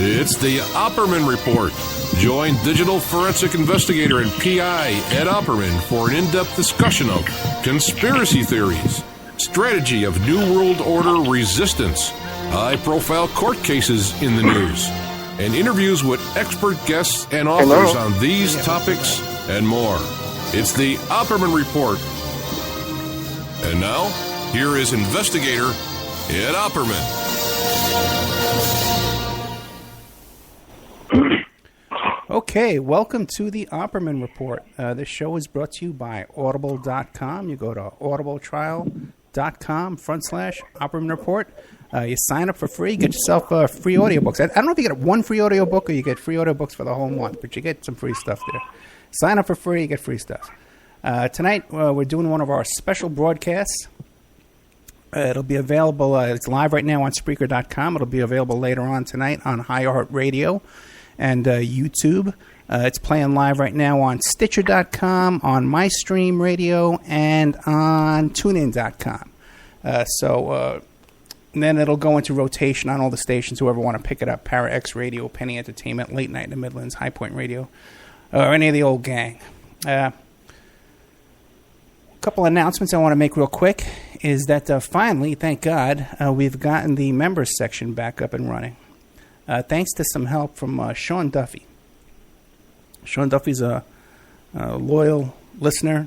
It's the Opperman Report. Join digital forensic investigator and PI Ed Opperman for an in-depth discussion of conspiracy theories, strategy of New World Order resistance, high-profile court cases in the news, and interviews with expert guests and authors on these topics and more. It's the Opperman Report. And now, here is investigator Ed Opperman. Okay, welcome to the Opperman Report. This show is brought to you by Audible.com. You go to audibletrial.com/Opperman Report. You sign up for free, get yourself free audiobooks. I don't know if you get one free audiobook or you get free audiobooks for the whole month, but you get some free stuff there. Sign up for free, you get free stuff. Tonight, we're doing one of our special broadcasts. It'll be available, it's live right now on Spreaker.com. It'll be available later on tonight on iHeartRadio and YouTube. It's playing live right now on Stitcher.com, on MyStream Radio, and on TuneIn.com. And then it'll go into rotation on all the stations, whoever want to pick it up. Para X Radio, Penny Entertainment, Late Night in the Midlands, High Point Radio, or any of the old gang. A couple announcements I want to make real quick is that finally, thank God, we've gotten the members section back up and running. Thanks to some help from Sean Duffy. Sean Duffy's a loyal listener.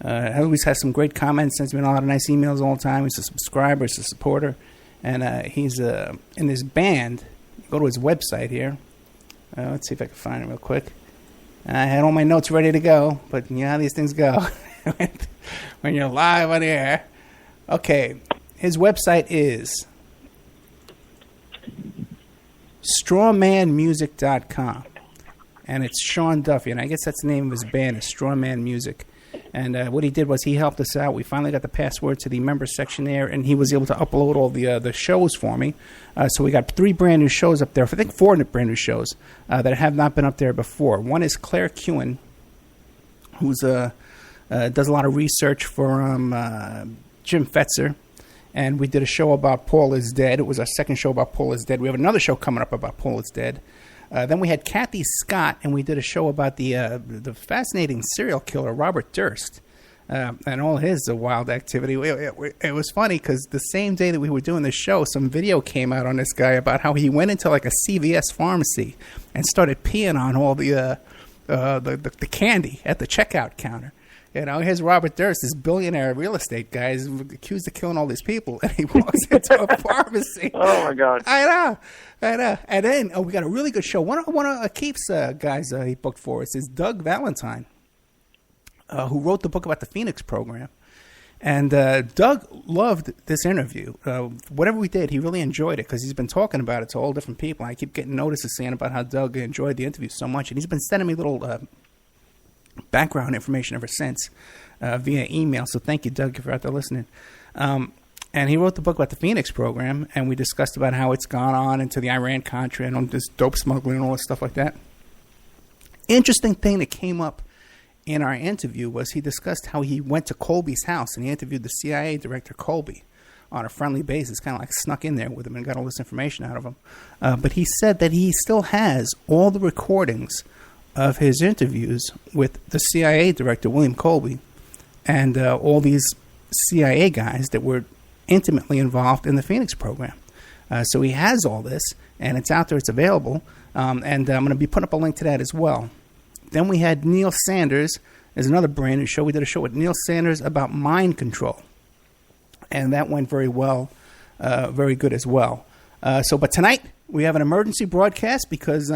Always has some great comments, sends me a lot of nice emails all the time. He's a subscriber, he's a supporter. And he's in this band. Go to his website here. Let's see if I can find it real quick. I had all my notes ready to go, but you know how these things go when you're live on the air. Okay, his website is strawmanmusic.com, and it's Sean Duffy, and I guess that's the name of his band, is Strawman Music. And what he did was he helped us out. We finally got the password to the members section there, and he was able to upload all the shows for me. So we got 3 brand new shows up there. I think 4 brand new shows that have not been up there before. One is Claire Kewen, who's does a lot of research for Jim Fetzer. And we did a show about Paul is Dead. It was our second show about Paul is Dead. We have another show coming up about Paul is Dead. Then we had Kathy Scott, and we did a show about the fascinating serial killer Robert Durst and all his wild activity. It was funny because the same day that we were doing the show, some video came out on this guy about how he went into like a CVS pharmacy and started peeing on all the candy at the checkout counter. You know, here's Robert Durst, this billionaire real estate guy, is accused of killing all these people, and he walks into a pharmacy. Oh, my God. I know. And then, we got a really good show. One of Kif's guys he booked for us is Doug Valentine, who wrote the book about the Phoenix program. And Doug loved this interview. Whatever we did, he really enjoyed it because he's been talking about it to all different people. I keep getting notices saying about how Doug enjoyed the interview so much, and he's been sending me little background information ever since via email. So thank you, Doug, if you're out there listening. And he wrote the book about the Phoenix program, and we discussed about how it's gone on into the Iran-Contra and this dope smuggling and all this stuff like that. Interesting thing that came up in our interview was he discussed how he went to Colby's house and he interviewed the CIA director, Colby, on a friendly basis, kind of like snuck in there with him and got all this information out of him. But he said that he still has all the recordings of his interviews with the CIA director, William Colby, and all these CIA guys that were intimately involved in the Phoenix program. So he has all this, and it's out there, it's available, and I'm going to be putting up a link to that as well. Then we had Neil Sanders. There's another brand new show. We did a show with Neil Sanders about mind control, and that went very well, very good as well. But tonight, we have an emergency broadcast because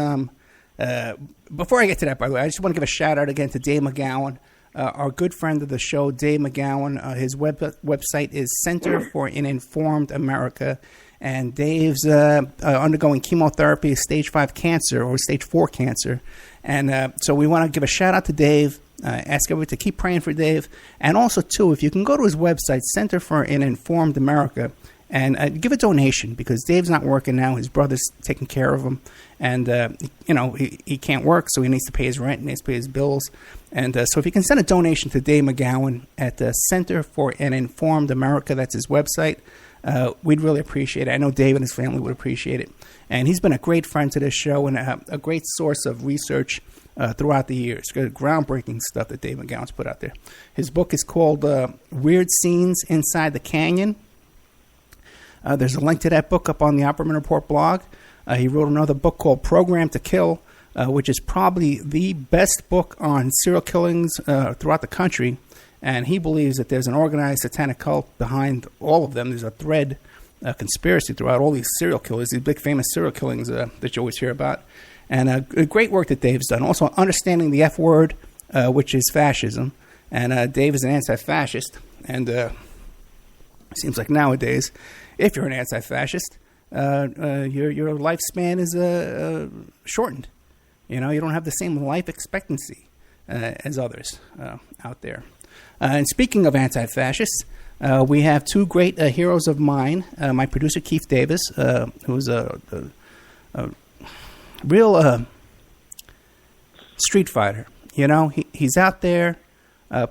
before I get to that, by the way, I just want to give a shout-out again to Dave McGowan, our good friend of the show, Dave McGowan. His website is Center for an Informed America, and Dave's undergoing chemotherapy, stage 5 cancer, or stage 4 cancer. And so we want to give a shout-out to Dave, ask everyone to keep praying for Dave. And also, too, if you can go to his website, Center for an Informed America, and give a donation, because Dave's not working now. His brother's taking care of him. And, he can't work, so he needs to pay his rent and he needs to pay his bills. And so if you can send a donation to Dave McGowan at the Center for an Informed America, that's his website, we'd really appreciate it. I know Dave and his family would appreciate it. And he's been a great friend to this show and a great source of research throughout the years. Groundbreaking stuff that Dave McGowan's put out there. His book is called Weird Scenes Inside the Canyon. There's a link to that book up on the Opperman Report blog. He wrote another book called Program to Kill, which is probably the best book on serial killings throughout the country. And he believes that there's an organized satanic cult behind all of them. There's a thread, a conspiracy throughout all these serial killers, these big famous serial killings that you always hear about. And great work that Dave's done. Also, understanding the F word, which is fascism. And Dave is an anti-fascist. And it seems like nowadays, if you're an anti-fascist, your lifespan is shortened. You know, you don't have the same life expectancy as others out there. And speaking of anti-fascists, we have two great heroes of mine. My producer, Kif Davis, who's a real street fighter. You know, he's out there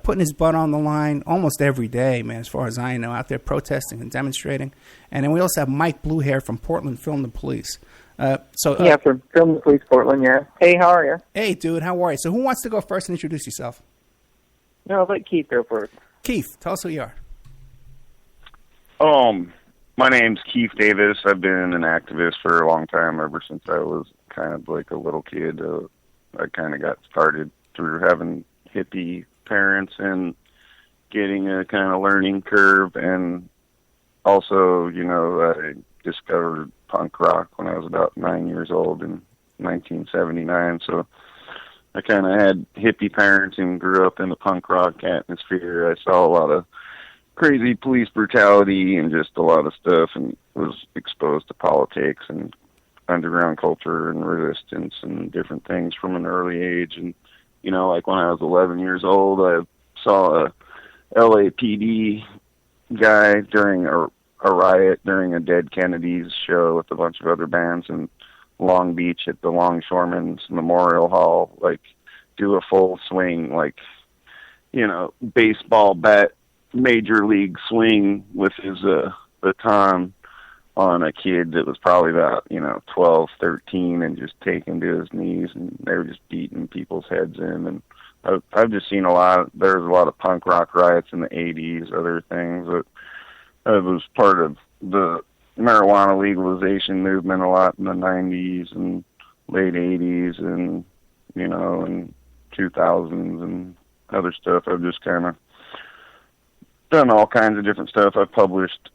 putting his butt on the line almost every day, man, as far as I know, out there protesting and demonstrating. And then we also have Mike Bluehair from Portland Film the Police. From Film the Police, Portland, yeah. Hey, how are you? Hey, dude, how are you? So who wants to go first and introduce yourself? No, let Keith go first. Keith, tell us who you are. My name's Kif Davis. I've been an activist for a long time, ever since I was kind of like a little kid. I kind of got started through having hippie parents and getting a kind of learning curve, and also, you know, I discovered punk rock when I was about 9 years old in 1979, so I kind of had hippie parents and grew up in the punk rock atmosphere. I saw a lot of crazy police brutality and just a lot of stuff, and was exposed to politics and underground culture and resistance and different things from an early age. And, you know, like when I was 11 years old, I saw a LAPD guy during a riot during a Dead Kennedys show with a bunch of other bands in Long Beach at the Longshoremen's Memorial Hall, like, do a full swing, like, you know, baseball bat, major league swing with his baton on a kid that was probably about, 12, 13, and just take him to his knees, and they were just beating people's heads in. And I've just seen there's a lot of punk rock riots in the 80s, other things. I was part of the marijuana legalization movement a lot in the 90s and late 80s and, and 2000s and other stuff. I've just kind of done all kinds of different stuff. I've published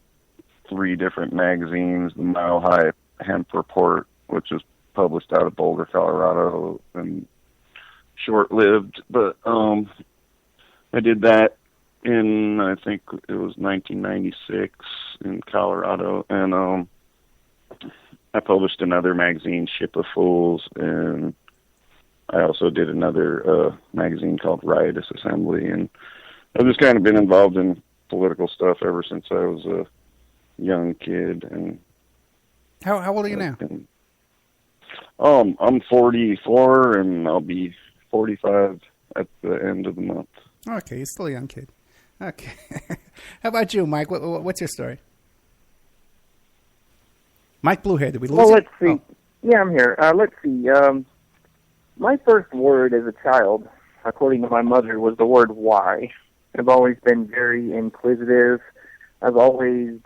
3 different magazines, the Mile High Hemp Report, which was published out of Boulder, Colorado, and short-lived, but I did that in, I think it was 1996 in Colorado, and I published another magazine, Ship of Fools, and I also did another magazine called Riotous Assembly, and I've just kind of been involved in political stuff ever since I was a young kid. And how old are you now? I'm 44, and I'll be 45 at the end of the month. Okay, you're still a young kid. Okay. How about you, Mike? What's your story? Mike Bluehair, did we lose Well, let's see. Oh. Yeah, I'm here. Let's see. My first word as a child, according to my mother, was the word why. I've always been very inquisitive. I've always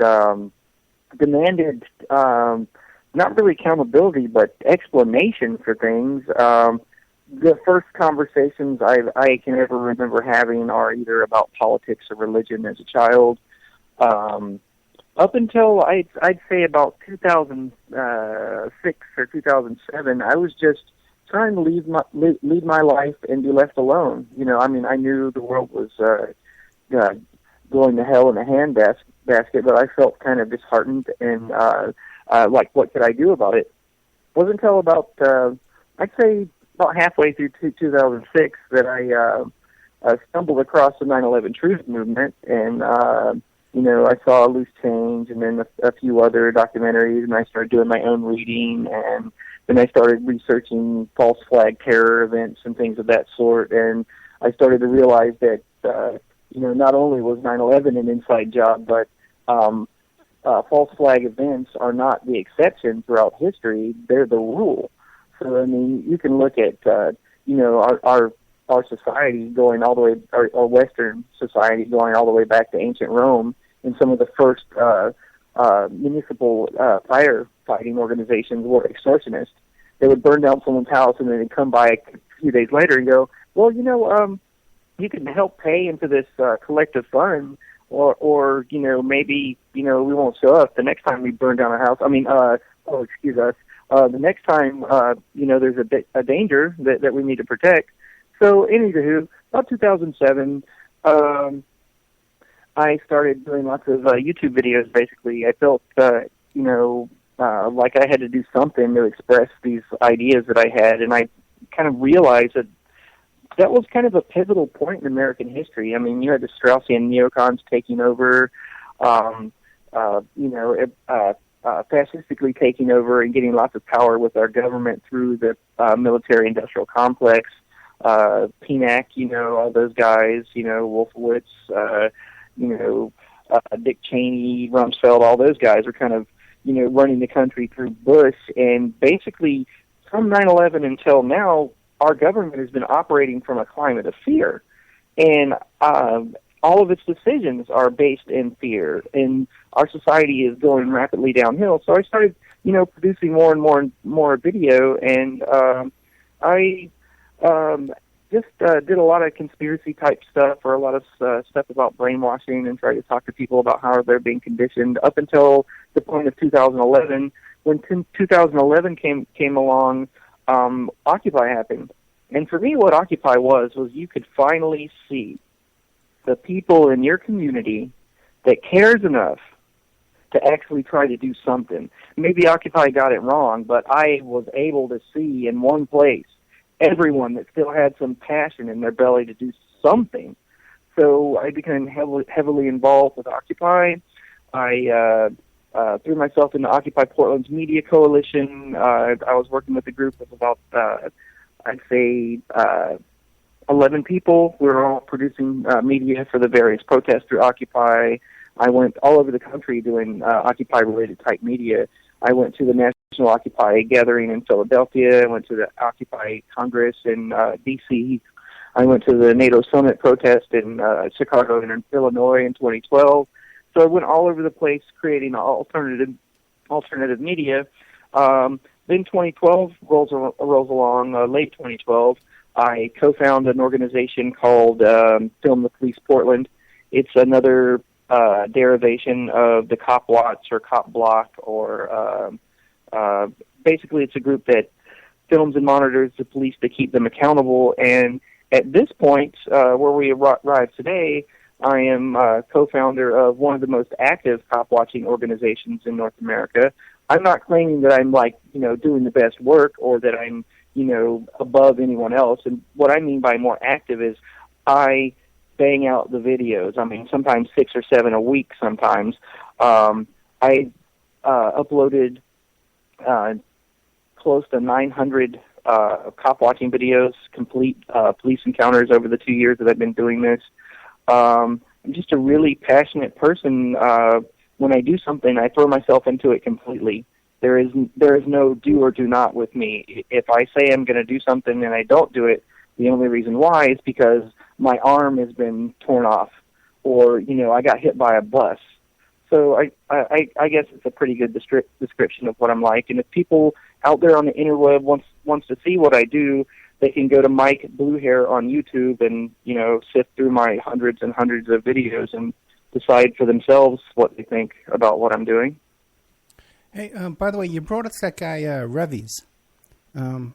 demanded not really accountability, but explanation for things. The first conversations I can ever remember having are either about politics or religion as a child. Up until I'd say about 2006 or 2007, I was just trying to lead my life and be left alone. I knew the world was going to hell in a handbasket, but I felt kind of disheartened and like, what could I do about it? It wasn't until about I'd say about halfway through 2006 that I stumbled across the 9/11 Truth Movement, and I saw Loose Change and then a few other documentaries, and I started doing my own reading, and then I started researching false flag terror events and things of that sort, and I started to realize that not only was 9/11 an inside job, but false flag events are not the exception throughout history; they're the rule. So I mean, you can look at our society going all the way, our Western society going all the way back to ancient Rome, and some of the first municipal firefighting organizations were extortionists. They would burn down someone's house, and then they'd come by a few days later and go, well, you can help pay into this collective fund, or maybe we won't show up the next time we burn down a house. I mean, excuse us. The next time there's a danger that we need to protect. So, anywho, about 2007, I started doing lots of YouTube videos. Basically, I felt like I had to do something to express these ideas that I had, and I kind of realized that was kind of a pivotal point in American history. I mean, you had the Straussian neocons taking over, fascistically taking over and getting lots of power with our government through the military-industrial complex. PNAC, all those guys, Wolfowitz, Dick Cheney, Rumsfeld, all those guys are kind of, running the country through Bush. And basically, from 9/11 until now, our government has been operating from a climate of fear. And all of its decisions are based in fear. And our society is going rapidly downhill. So I started, producing more and more video. And I just did a lot of conspiracy-type stuff, or a lot of stuff about brainwashing, and tried to talk to people about how they're being conditioned up until the point of 2011. When 2011 came along, Occupy happened. And for me, what Occupy was you could finally see the people in your community that cares enough to actually try to do something. Maybe Occupy got it wrong, but I was able to see in one place everyone that still had some passion in their belly to do something. So I became heavily involved with Occupy. I threw myself into Occupy Portland's media coalition. I was working with a group of about, I'd say, 11 people. We were all producing media for the various protests through Occupy. I went all over the country doing Occupy-related type media. I went to the National Occupy gathering in Philadelphia. I went to the Occupy Congress in D.C. I went to the NATO Summit protest in Chicago and in Illinois in 2012. So I went all over the place creating alternative media. Then 2012 rolls along, late 2012. I co-founded an organization called Film the Police Portland. It's another derivation of the Cop Watch or Cop Block, or basically it's a group that films and monitors the police to keep them accountable. And at this point, where we arrive today, I am co-founder of one of the most active cop-watching organizations in North America. I'm not claiming that I'm doing the best work, or that I'm, above anyone else. And what I mean by more active is I bang out the videos. I mean, sometimes 6 or 7 a week sometimes. I uploaded close to 900 cop-watching videos, complete police encounters over the 2 years that I've been doing this. I'm just a really passionate person. When I do something, I throw myself into it completely. There is no do or do not with me. If I say I'm going to do something and I don't do it, the only reason why is because my arm has been torn off, or I got hit by a bus. So I guess it's a pretty good description of what I'm like. And if people out there on the interweb wants to see what I do, they can go to Mike Bluehair on YouTube and sift through my hundreds and hundreds of videos and decide for themselves what they think about what I'm doing. Hey, by the way, you brought us that guy Revies. Oh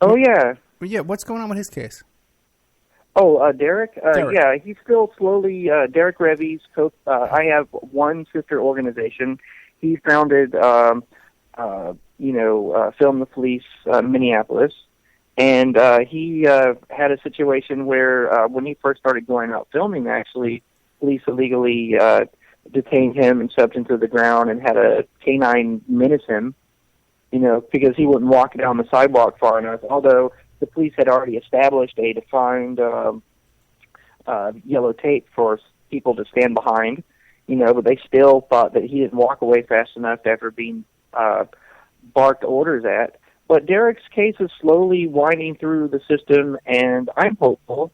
yeah. Yeah, what's going on with his case? Oh, Derek? Derek. Yeah, he's still slowly, Derek Revies. I have one sister organization. He founded, Film the Police, Minneapolis. And he had a situation where when he first started going out filming, actually, police illegally detained him and shoved him to the ground and had a canine menace him, because he wouldn't walk down the sidewalk far enough, although the police had already established a defined yellow tape for people to stand behind. but they still thought that he didn't walk away fast enough after being barked orders at. But Derek's case is slowly winding through the system, and I'm hopeful.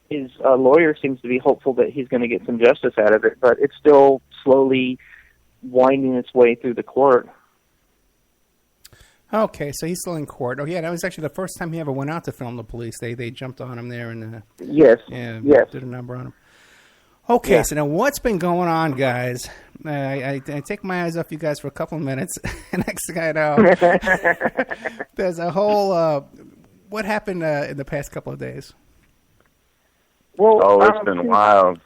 His lawyer seems to be hopeful that he's going to get some justice out of it, but it's still slowly winding its way through the court. Okay, so he's still in court. Oh, yeah, that was actually the first time he ever went out to film the police. They jumped on him there and yes, did a number on him. Okay, yeah. So now what's been going on, guys? I take my eyes off you guys for a couple of minutes. Next thing I know, there's a whole... what happened in the past couple of days? Well, it's been wild.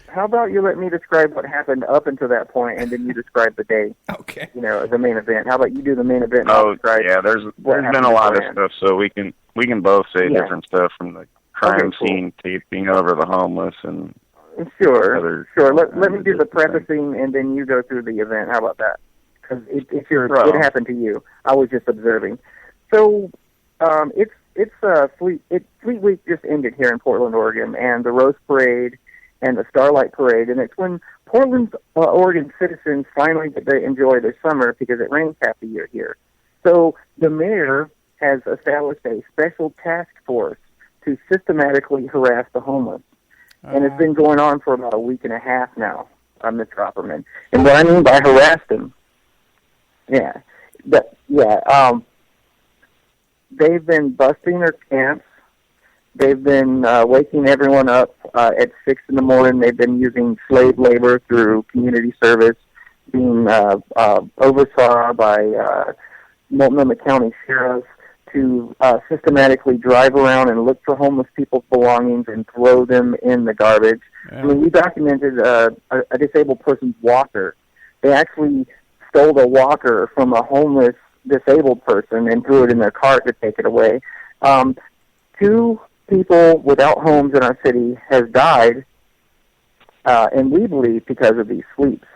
How about you let me describe what happened up until that point, and then you describe the day. Okay. The main event. How about you do the main event? And Oh, yeah. There's been a lot of stuff, so we can both say different stuff, from the crime scene taping over the homeless and Sure. Let me do the prefacing, and then you go through the event. How about that? Because it happened to you. I was just observing. So Fleet Week just ended here in Portland, Oregon, and the Rose Parade and the Starlight Parade, and it's when Portland's Oregon citizens finally get to enjoy their summer because it rains half the year here. So the mayor has established a special task force to systematically harass the homeless. And it's been going on for about a week and a half now, Mr. Opperman. And what I mean by harass them, they've been busting their camps. They've been waking everyone up at 6 in the morning. They've been using slave labor through community service, being oversaw by Multnomah County sheriffs to systematically drive around and look for homeless people's belongings and throw them in the garbage. Yeah. I mean, we documented a disabled person's walker. They actually stole a walker from a homeless disabled person and threw it in their cart to take it away. 2 people without homes in our city has died, and we believe because of these sweeps.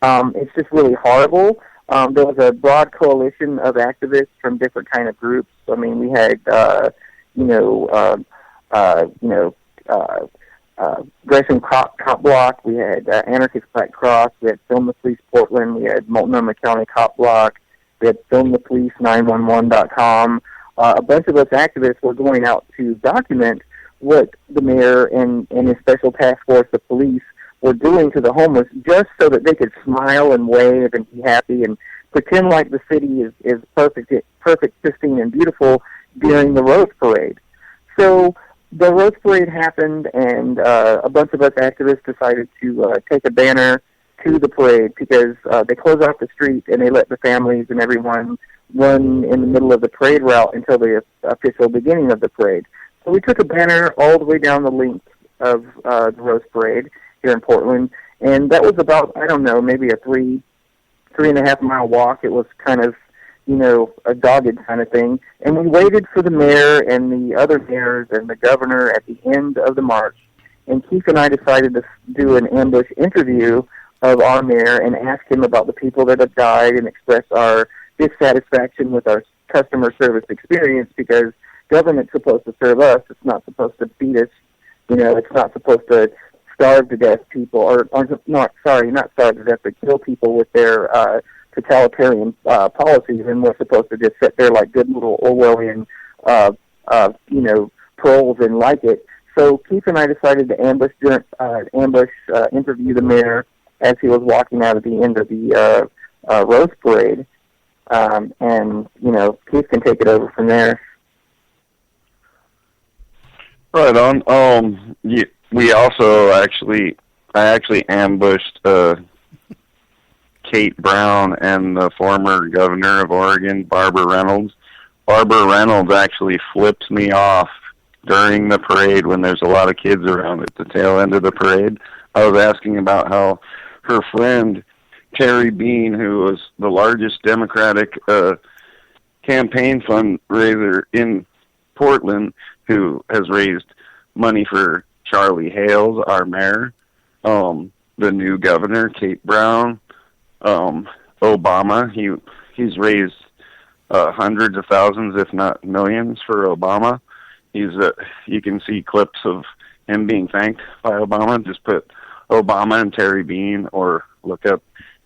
It's just really horrible. There was a broad coalition of activists from different kind of groups. I mean, we had, Gresham Cop Block. We had Anarchist Black Cross. We had Film the Police Portland. We had Multnomah County Cop Block. We had FilmThePolice911.com. A bunch of us activists were going out to document what the mayor and his special task force, the police, were doing to the homeless, just so that they could smile and wave and be happy and pretend like the city is perfect, pristine, and beautiful during the Rose Parade. So the Rose Parade happened, and a bunch of us activists decided to take a banner to the parade because they close off the street and they let the families and everyone run in the middle of the parade route until the official beginning of the parade. So we took a banner all the way down the length of the Rose Parade here in Portland, and that was about, I don't know, maybe a 3.5 mile walk. It was kind of, a dogged kind of thing. And we waited for the mayor and the other mayors and the governor at the end of the march. And Keith and I decided to do an ambush interview of our mayor and ask him about the people that have died and express our dissatisfaction with our customer service experience, because government's supposed to serve us. It's not supposed to beat us. It's not supposed to starve to death people, or not starve to death, but kill people with their totalitarian policies, and we're supposed to just sit there like good little Orwellian, trolls and like it. So Keith and I decided to ambush interview the mayor as he was walking out at the end of the Rose Parade, and Keith can take it over from there. Right on. We also I actually ambushed Kate Brown and the former governor of Oregon, Barbara Reynolds. Barbara Reynolds actually flips me off during the parade when there's a lot of kids around at the tail end of the parade. I was asking about how her friend, Terry Bean, who was the largest Democratic campaign fundraiser in Portland, who has raised money for Charlie Hales, our mayor, the new governor, Kate Brown, Obama. He's raised hundreds of thousands, if not millions, for Obama. You can see clips of him being thanked by Obama. Just put Obama and Terry Bean, or look up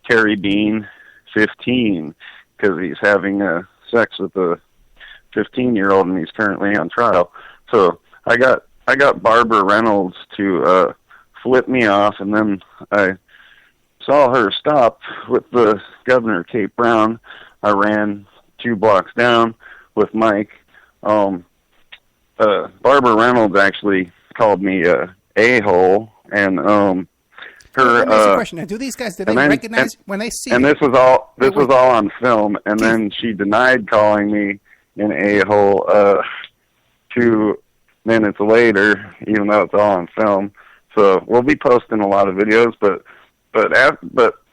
Terry Bean 15, because he's having sex with a 15-year-old and he's currently on trial. So I got Barbara Reynolds to flip me off, and then I saw her stop with the governor, Kate Brown. I ran 2 blocks down with Mike. Barbara Reynolds actually called me a-hole, and her. Let me ask you a question. Now, do these guys, do they recognize when they see? And this was all on film. And then she denied calling me an a-hole 2 minutes later, even though it's all on film. So we'll be posting a lot of videos. But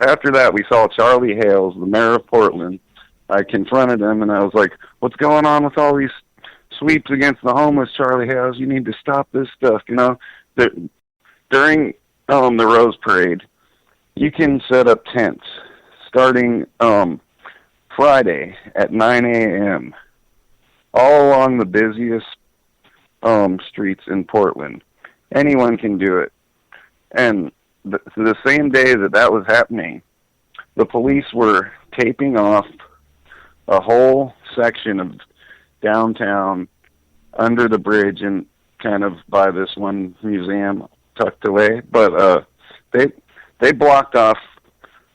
after that, we saw Charlie Hales, the mayor of Portland. I confronted him, and I was like, "What's going on with all these sweeps against the homeless, Charlie Hales? You need to stop this stuff." You know, during the Rose Parade, you can set up tents starting Friday at 9 a.m. all along the busiest streets in Portland. Anyone can do it. And the same day that was happening, the police were taping off a whole section of downtown under the bridge and kind of by this one museum tucked away. But they blocked off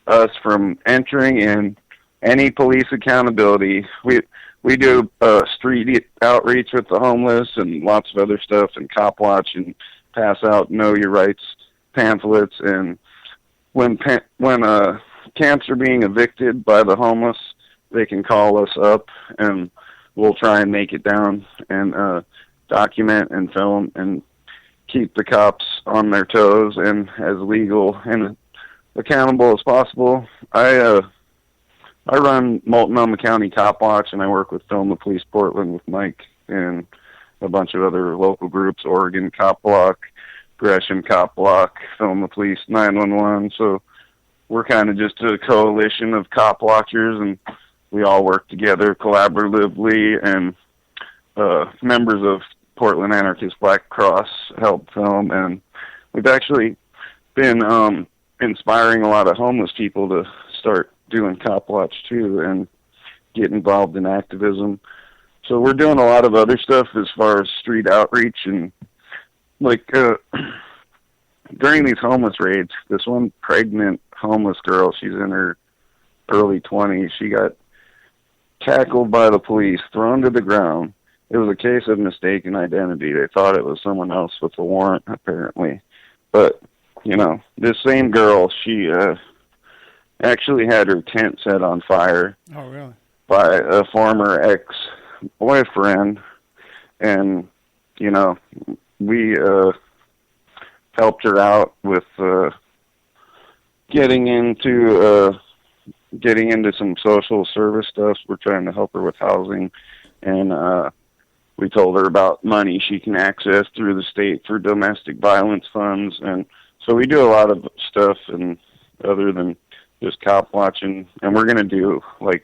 us from entering in any police accountability. We do street outreach with the homeless and lots of other stuff, and cop watch, and pass out Know Your Rights pamphlets. And when camps are being evicted by the homeless, they can call us up, and we'll try and make it down and document and film and keep the cops on their toes and as legal and accountable as possible. I run Multnomah County Cop Watch, and I work with Film the Police Portland with Mike and a bunch of other local groups, Oregon Cop Block, Gresham Cop Block, Film the Police 911. So we're kind of just a coalition of cop watchers, and we all work together collaboratively, and members of Portland Anarchist Black Cross help film, and we've actually been inspiring a lot of homeless people to start doing cop watch too and get involved in activism. So we're doing a lot of other stuff as far as street outreach, and like during these homeless raids, this one pregnant homeless girl, she's in her early 20s, she got tackled by the police, thrown to the ground. It was a case of mistaken identity. They thought it was someone else with a warrant, apparently. But, you know, this same girl, she actually had her tent set on fire. Oh, really? By a former ex-boyfriend. And, you know, we helped her out with getting into some social service stuff. We're trying to help her with housing, and we told her about money she can access through the state for domestic violence funds. And so we do a lot of stuff, and other than just cop watching, and we're going to do like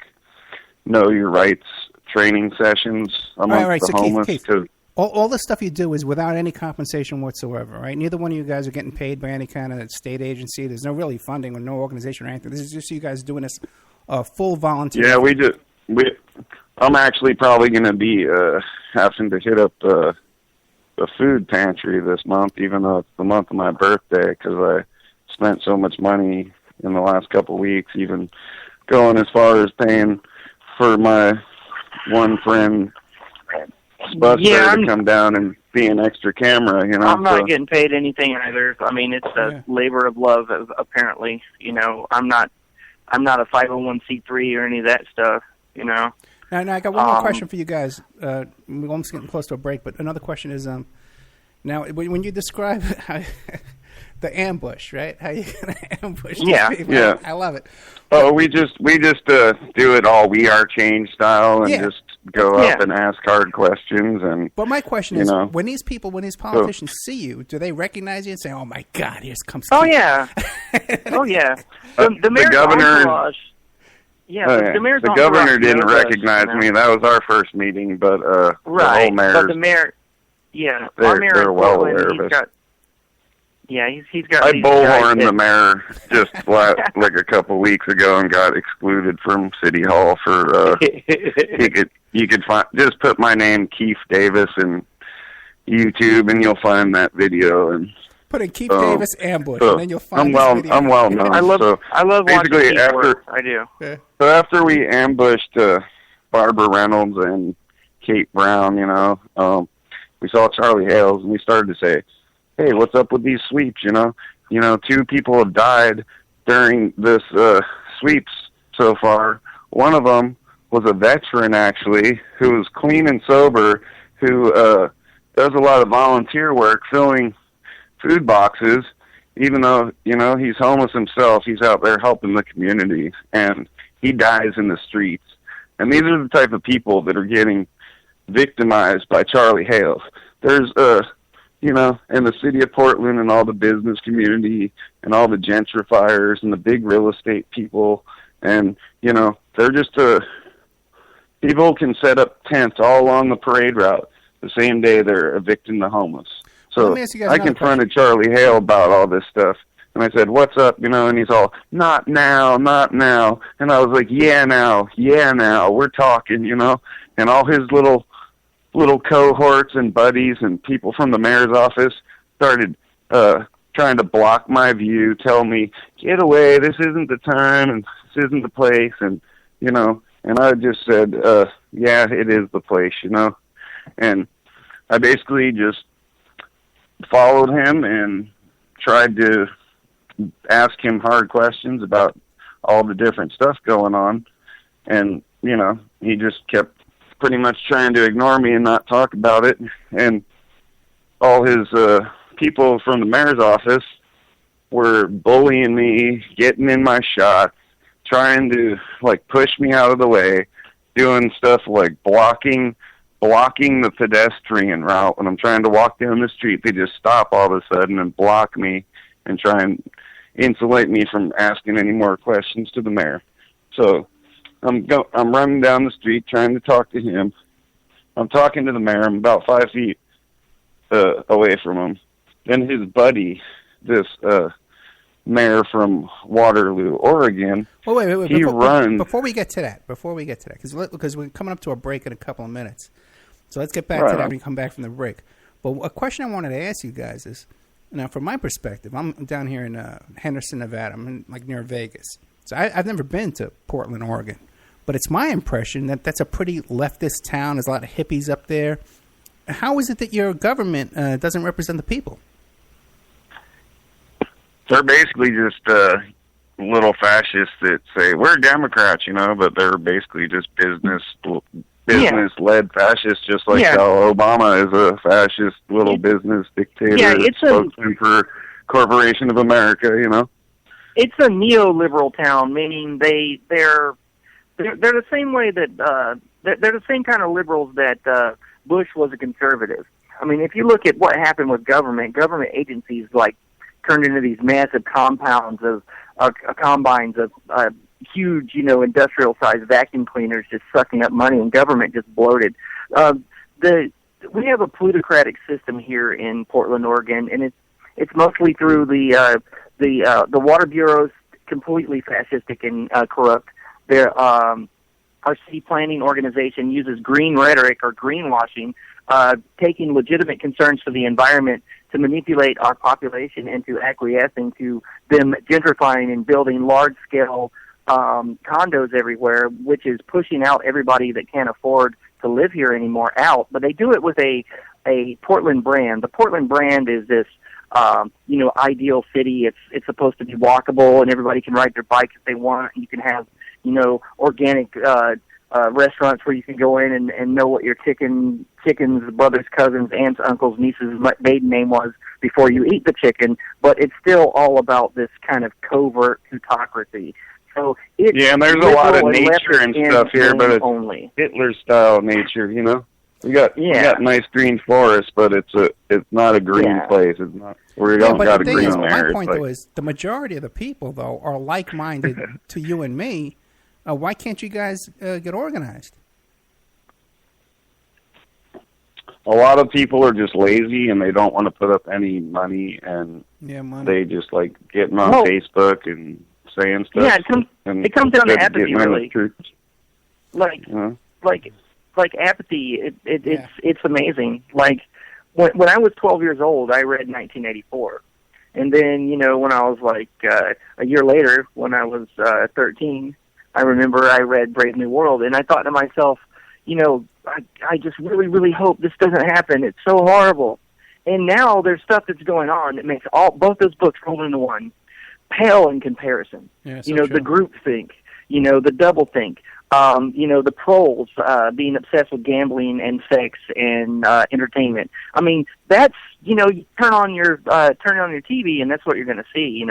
Know Your Rights training sessions amongst the homeless. Keith, all the stuff you do is without any compensation whatsoever, right? Neither one of you guys are getting paid by any kind of state agency. There's no really funding or no organization or anything. This is just you guys doing this full volunteer. Yeah, we do. I'm actually probably going to be having to hit up the food pantry this month, even though it's the month of my birthday, because I spent so much money in the last couple of weeks, even going as far as paying for my one friend bus fare to come down and be an extra camera, you know. I'm not getting paid anything either. I mean, it's a labor of love, apparently. You know, I'm not a 501c3 or any of that stuff, you know. Now I got one more question for you guys. We're almost getting close to a break, but another question is, now when you describe the ambush, right? How you gonna ambush these people? Yeah. I love it. Oh, we just do it all We Are Change style, and just go up and ask hard questions. And but my question is, when these politicians see you, do they recognize you and say, "Oh my God, here's comes"? Oh yeah, oh yeah. The mayor's governor. Entourage. Yeah, the mayor's the governor didn't recognize me. That was our first meeting, but the whole mayor. But the mayor, our mayor they're well Portland, aware of it. Yeah, he's got. I these bullhorned guys the mayor just like a couple weeks ago and got excluded from City Hall for you could find, just put my name Kif Davis in YouTube and you'll find that video, and put in Kif Davis ambush and then you'll find this video. I'm well known. I love watching basically Keith work. I do. Yeah. So after we ambushed Barbara Reynolds and Kate Brown, we saw Charlie Hales and we started to say, hey, what's up with these sweeps, two people have died during this sweeps so far. One of them was a veteran, actually, who was clean and sober, who does a lot of volunteer work filling food boxes, even though, he's homeless himself. He's out there helping the community, and he dies in the streets. And these are the type of people that are getting victimized by Charlie Hales. There's in the city of Portland and all the business community and all the gentrifiers and the big real estate people. And, they're just, people can set up tents all along the parade route the same day they're evicting the homeless. So I confronted Charlie Hale about all this stuff. And I said, what's up, and he's all, not now, not now. And I was like, yeah, now, we're talking, and all his little cohorts and buddies and people from the mayor's office started trying to block my view, tell me, get away, this isn't the time and this isn't the place, and and I just said, yeah, it is the place, and I basically just followed him and tried to ask him hard questions about all the different stuff going on, and he just kept pretty much trying to ignore me and not talk about it. And all his people from the mayor's office were bullying me, getting in my shots, trying to push me out of the way, doing stuff like blocking the pedestrian route. When I'm trying to walk down the street, they just stop all of a sudden and block me and try and insulate me from asking any more questions to the mayor. So I'm running down the street trying to talk to him. I'm talking to the mayor. I'm about 5 feet away from him. Then his buddy, this mayor from Waterloo, Oregon. Well, wait. He runs. Before we get to that, because we're coming up to a break in a couple of minutes. So let's get back to that when we come back from the break. But a question I wanted to ask you guys is, from my perspective, I'm down here in Henderson, Nevada. I'm in, near Vegas. So I've never been to Portland, Oregon. But it's my impression that that's a pretty leftist town. There's a lot of hippies up there. How is it that your government doesn't represent the people? They're basically just little fascists that say, we're Democrats, but they're basically just business-led fascists, just like how Obama is a fascist little business dictator spokesman for Corporation of America, It's a neoliberal town, meaning they're the same way that they're the same kind of liberals that Bush was a conservative. I mean, if you look at what happened with government agencies turned into these massive compounds of combines of huge, industrial-sized vacuum cleaners just sucking up money, and government just bloated. We have a plutocratic system here in Portland, Oregon, and it's mostly through the water bureau's completely fascistic and corrupt. Our city planning organization uses green rhetoric or greenwashing, taking legitimate concerns for the environment to manipulate our population into acquiescing to them gentrifying and building large-scale condos everywhere, which is pushing out everybody that can't afford to live here anymore out. But they do it with a Portland brand. The Portland brand is this ideal city. It's supposed to be walkable, and everybody can ride their bike if they want. You can have organic restaurants where you can go in and know what your chicken's brothers, cousins, aunts, uncles, nieces' maiden name was before you eat the chicken. But it's still all about this kind of covert plutocracy. So and there's a lot of nature and stuff here, but it's only Hitler-style nature. We got nice green forests, but it's not a green place. It's not. We don't got a green there. My point though is the majority of the people though are like-minded to you and me. Why can't you guys get organized? a lot of people are just lazy and they don't want to put up any money, and money. they just like getting on Facebook and saying stuff. Yeah, it comes down to apathy, really. Like apathy. It's amazing. Like when I was 12 years old, I read 1984, and then when I was like a year later, when I was 13, I remember I read Brave New World, and I thought to myself, I just really, really hope this doesn't happen. It's so horrible. And now there's stuff that's going on that makes both those books roll into one pale in comparison. Yeah, the group think, the double think, the trolls being obsessed with gambling and sex and entertainment. I mean, that's you turn on your TV and that's what you're going to see.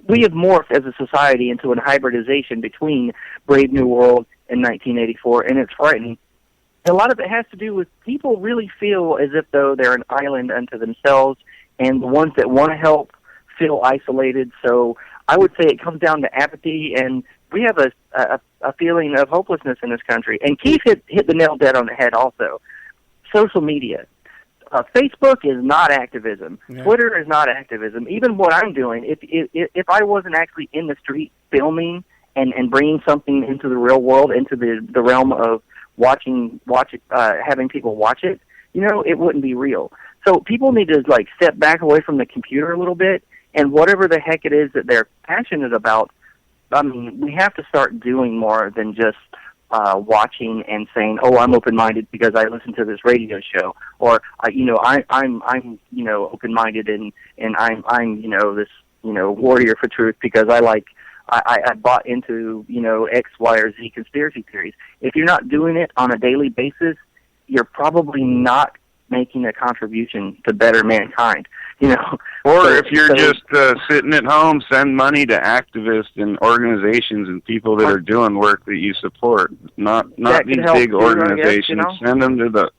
We have morphed as a society into a hybridization between Brave New World and 1984, and it's frightening. A lot of it has to do with people really feel as if though they're an island unto themselves, and the ones that want to help feel isolated. So I would say it comes down to apathy, and we have a feeling of hopelessness in this country. And Keith hit the nail dead on the head also. Social media. Facebook is not activism. Yeah. Twitter is not activism. Even what I'm doing, if I wasn't actually in the street filming and bringing something into the real world, into the realm of having people watch it, it wouldn't be real. So people need to step back away from the computer a little bit, and whatever the heck it is that they're passionate about, I mean, we have to start doing more than just watching and saying, "Oh, I'm open-minded because I listen to this radio show," or I'm open-minded and I'm this warrior for truth because I bought into X, Y, or Z conspiracy theories. If you're not doing it on a daily basis, you're probably not making a contribution to better mankind. Or if you're just sitting at home, send money to activists and organizations and people that are doing work that you support. Not these big organizations. I guess, Send them to the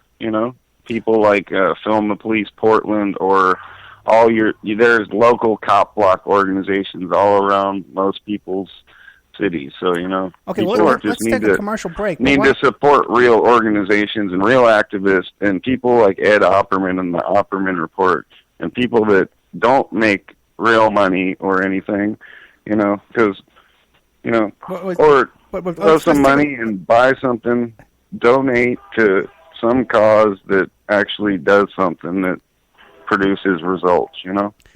people like Film the Police Portland, or there's local cop block organizations all around most people's cities. So okay, people let's take a commercial break. Need to support real organizations and real activists and people like Ed Opperman and the Opperman Report. And people that don't make real money or anything, because, or throw some money and buy something, donate to some cause that actually does something that produces results,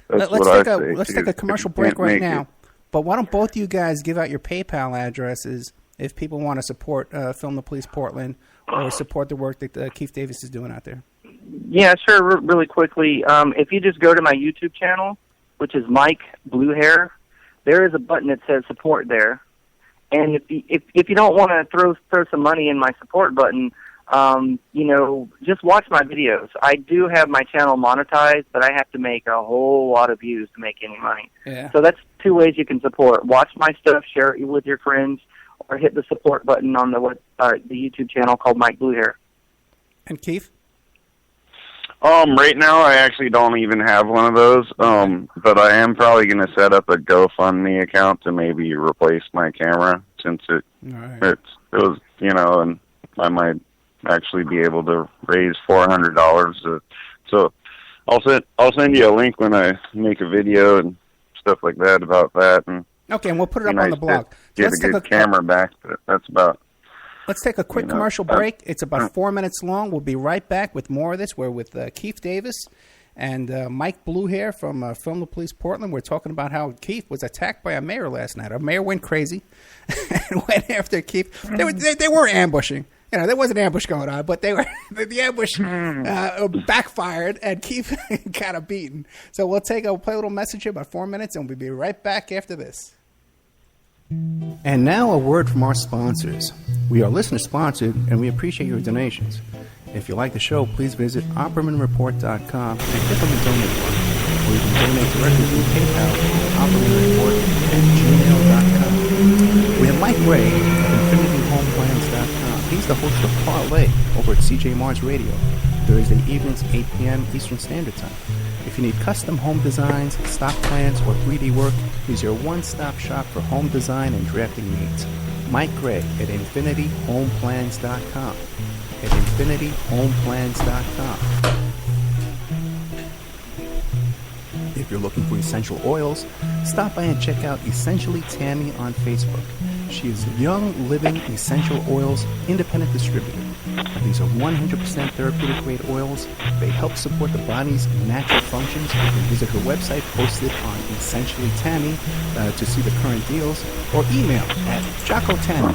That's what I say. Let's take a commercial break right now. But why don't both you guys give out your PayPal addresses if people want to support Film the Police Portland or support the work that Kif Davis is doing out there? Yeah, sure. Really quickly, if you just go to my YouTube channel, which is Mike Bluehair, there is a button that says support there. And if you don't want to throw some money in my support button, just watch my videos. I do have my channel monetized, but I have to make a whole lot of views to make any money. Yeah. So that's two ways you can support. Watch my stuff, share it with your friends, or hit the support button on the YouTube channel called Mike Bluehair. And Keith? Right now I actually don't even have one of those, but I am probably going to set up a GoFundMe account to maybe replace my camera, since it was, and I might actually be able to raise $400. So I'll send you a link when I make a video and stuff like that about that. And okay, and we'll put it up on the blog. Get a good camera back, but that's about. Let's take a quick commercial break. It's about 4 minutes long. We'll be right back with more of this. We're with Kif Davis and Mike Bluehair from Film the Police Portland. We're talking about how Kif was attacked by a mayor last night. A mayor went crazy and went after Kif. They were ambushing. There was an ambush going on, but the ambush backfired, and Keith got beaten. So we'll play a little message here, about 4 minutes, and we'll be right back after this. And now a word from our sponsors. We are listener-sponsored, and we appreciate your donations. If you like the show, please visit OppermanReport.com and click on the donate button, or you can donate directly through PayPal at OppermanReport@gmail.com. We have Mike Ray of InfinityHomePlans.com. He's the host of Parlay over at CJ Mars Radio, Thursday evenings, 8 p.m. Eastern Standard Time. If you need custom home designs, stock plans, or 3D work, he's your one-stop shop for home design and drafting needs. Mike Gray at InfinityHomePlans.com. at infinityhomeplans.com. If you're looking for essential oils, stop by and check out Essentially Tammy on Facebook. She is a young, living essential oils independent distributor. These are 100% therapeutic grade oils. They help support the body's natural functions. You can visit her website posted on Essentially Tammy to see the current deals, or email at jocotami,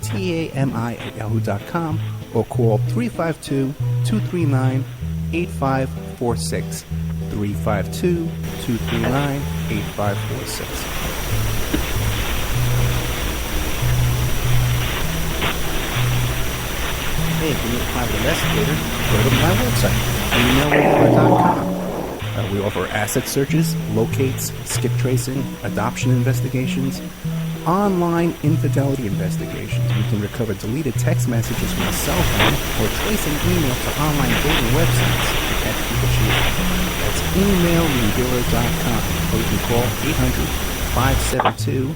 JOCATAMI at yahoo.com, or call 352-239-8546. 352-239-8546. Hey, if you need a private investigator, go to my website, emailrevealer.com. We offer asset searches, locates, skip tracing, adoption investigations, online infidelity investigations. We can recover deleted text messages from a cell phone or trace an email to online dating websites to catch people cheating. That's emailrevealer.com, or you can call 800-572-9762.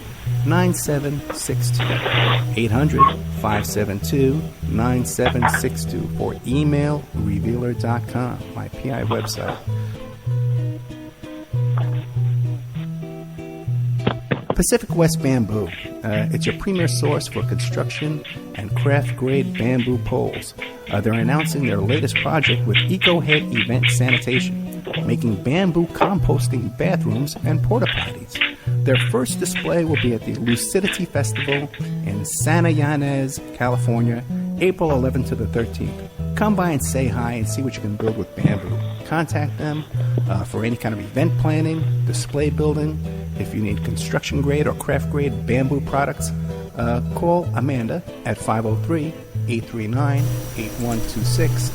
800-572-9762 for emailrevealer.com, my PI website. Pacific West Bamboo. It's your premier source for construction and craft-grade bamboo poles. They're announcing their latest project with EcoHead Event Sanitation, making bamboo composting bathrooms and porta potties. Their first display will be at the Lucidity Festival in Santa Ynez, California, April 11th to the 13th. Come by and say hi and see what you can build with bamboo. Contact them for any kind of event planning, display building. If you need construction grade or craft grade bamboo products, call Amanda at 503-839-8126,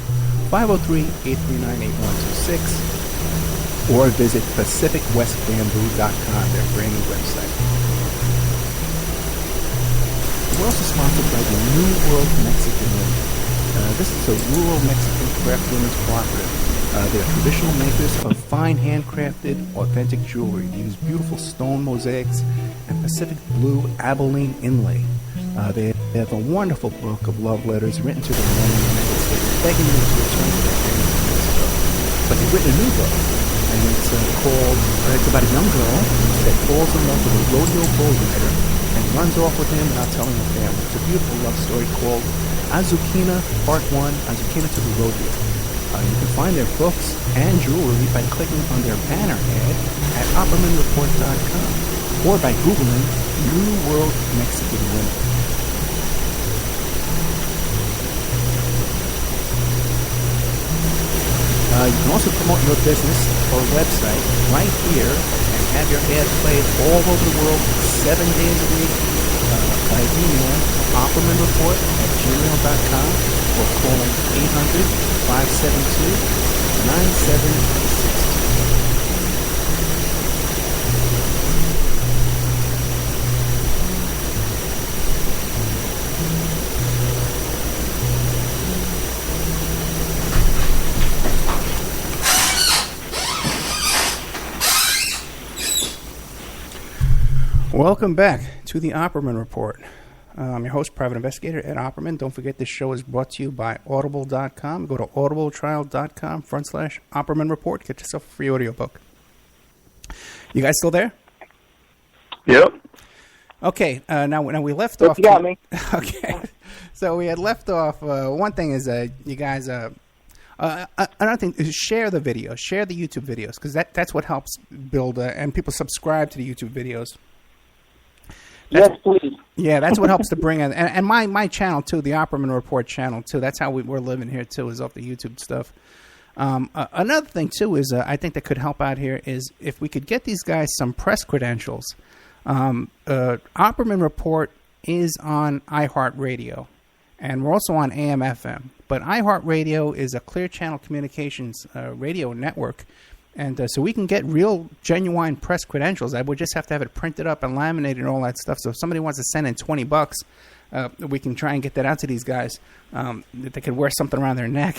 503-839-8126, or visit PacificWestBamboo.com, their brand new website. We're also sponsored by the New World Mexican Women. This is a rural Mexican craft women's cooperative. They're traditional makers of fine handcrafted, authentic jewelry. They use beautiful stone mosaics and Pacific blue Abilene inlay. They have a wonderful book of love letters written to the men in the United States, begging them to return to their families in Mexico. But they've written a new book, and it's about a young girl that falls in love with a rodeo bull rider and runs off with him without telling her family. It's a beautiful love story called Azucena Part 1, Azucena to the Rodeo. You can find their books and jewelry by clicking on their banner ad at OppermanReport.com or by Googling New World Mexican Women. You can also promote your business or website right here and have your ad played all over the world 7 days a week by email OppermanReport@gmail.com or calling 800-572-9762. Welcome back to the Opperman Report. I'm your host, Private Investigator Ed Opperman. Don't forget this show is brought to you by Audible.com. Go to audibletrial.com/Opperman Report. Get yourself a free audiobook. You guys still there? Yep. Okay. Now we left off. You got me. Okay. So we had left off. One thing is you guys. Another thing is share the videos, share the YouTube videos, because that's what helps build and people subscribe to the YouTube videos. Yes, please. Yeah, that's what helps to bring in, and my channel too, the Opperman Report channel too. That's how we're living here too, is off the YouTube stuff. Another thing too is I think that could help out here is if we could get these guys some press credentials. Opperman Report is on iHeartRadio, and we're also on AM/FM. But iHeartRadio is a Clear Channel Communications radio network. And so we can get real, genuine press credentials. I would just have to have it printed up and laminated and all that stuff. So if somebody wants to send in $20, we can try and get that out to these guys. That they could wear something around their neck,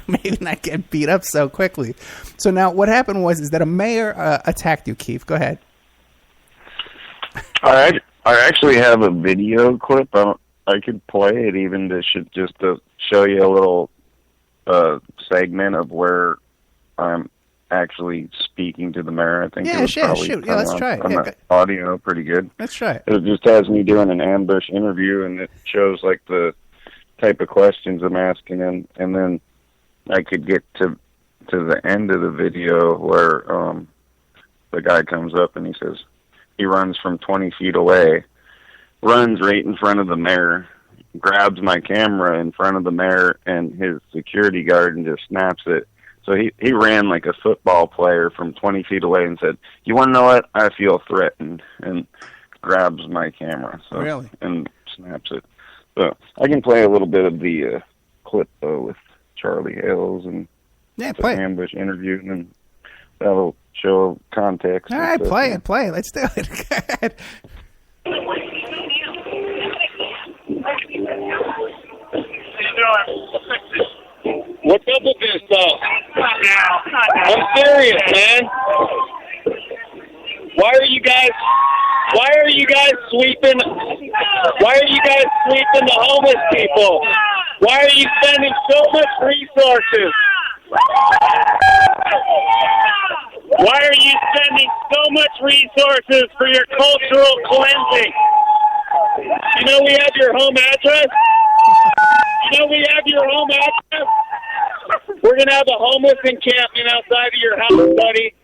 maybe not get beat up so quickly. So now what happened is that a mayor attacked you, Keith. Go ahead. All right. I actually have a video clip. I I could play it even to show you a little segment of where I'm actually speaking to the mayor. I think it would probably shoot. Yeah, let's try it. On audio pretty good. Let's try it. It just has me doing an ambush interview, and it shows like the type of questions I'm asking, and then I could get to the end of the video where the guy comes up and he says he runs from 20 feet away, runs right in front of the mayor, grabs my camera in front of the mayor and his security guard and just snaps it. So he ran like a football player from 20 feet away and said, "You want to know what? I feel threatened," and grabs my camera. So, really? And snaps it. So I can play a little bit of the clip, though, with Charlie Hales and the ambush interview, and then that'll show context. All right, play it. Let's do it. What's up with this stuff? I'm serious, man. Why are you guys sweeping the homeless people? Why are you spending so much resources? Why are you spending so much resources for your cultural cleansing? You know we have your home address? We're going to have a homeless encampment outside of your house, buddy.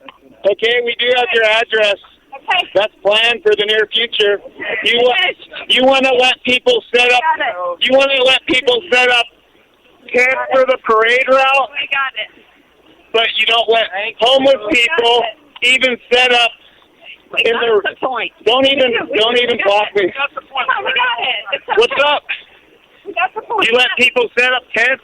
Okay, we do have your address. That's planned for the near future. You want to let people set up camps for the parade route? I got it. But you don't let homeless people even set up in the point. Don't even block me. What's up? You let people set up tents?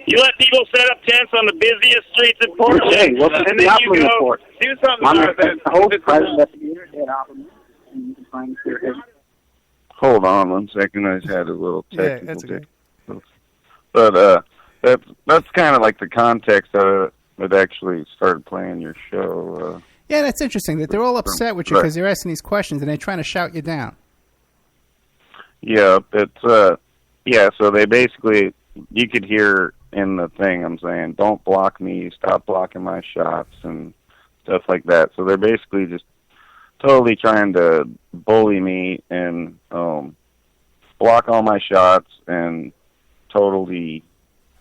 You let people set up tents on the busiest streets in Portland, and then you go do something about it. Hold on 1 second. I just had a little technical. Yeah, that's okay. But that's kind of like the context of it actually started playing your show. Yeah, that's interesting that they're all upset with you because they're asking these questions and they're trying to shout you down. Yeah, it's so they basically, you could hear in the thing I'm saying, "Don't block me, stop blocking my shots," and stuff like that. So they're basically just totally trying to bully me and block all my shots and totally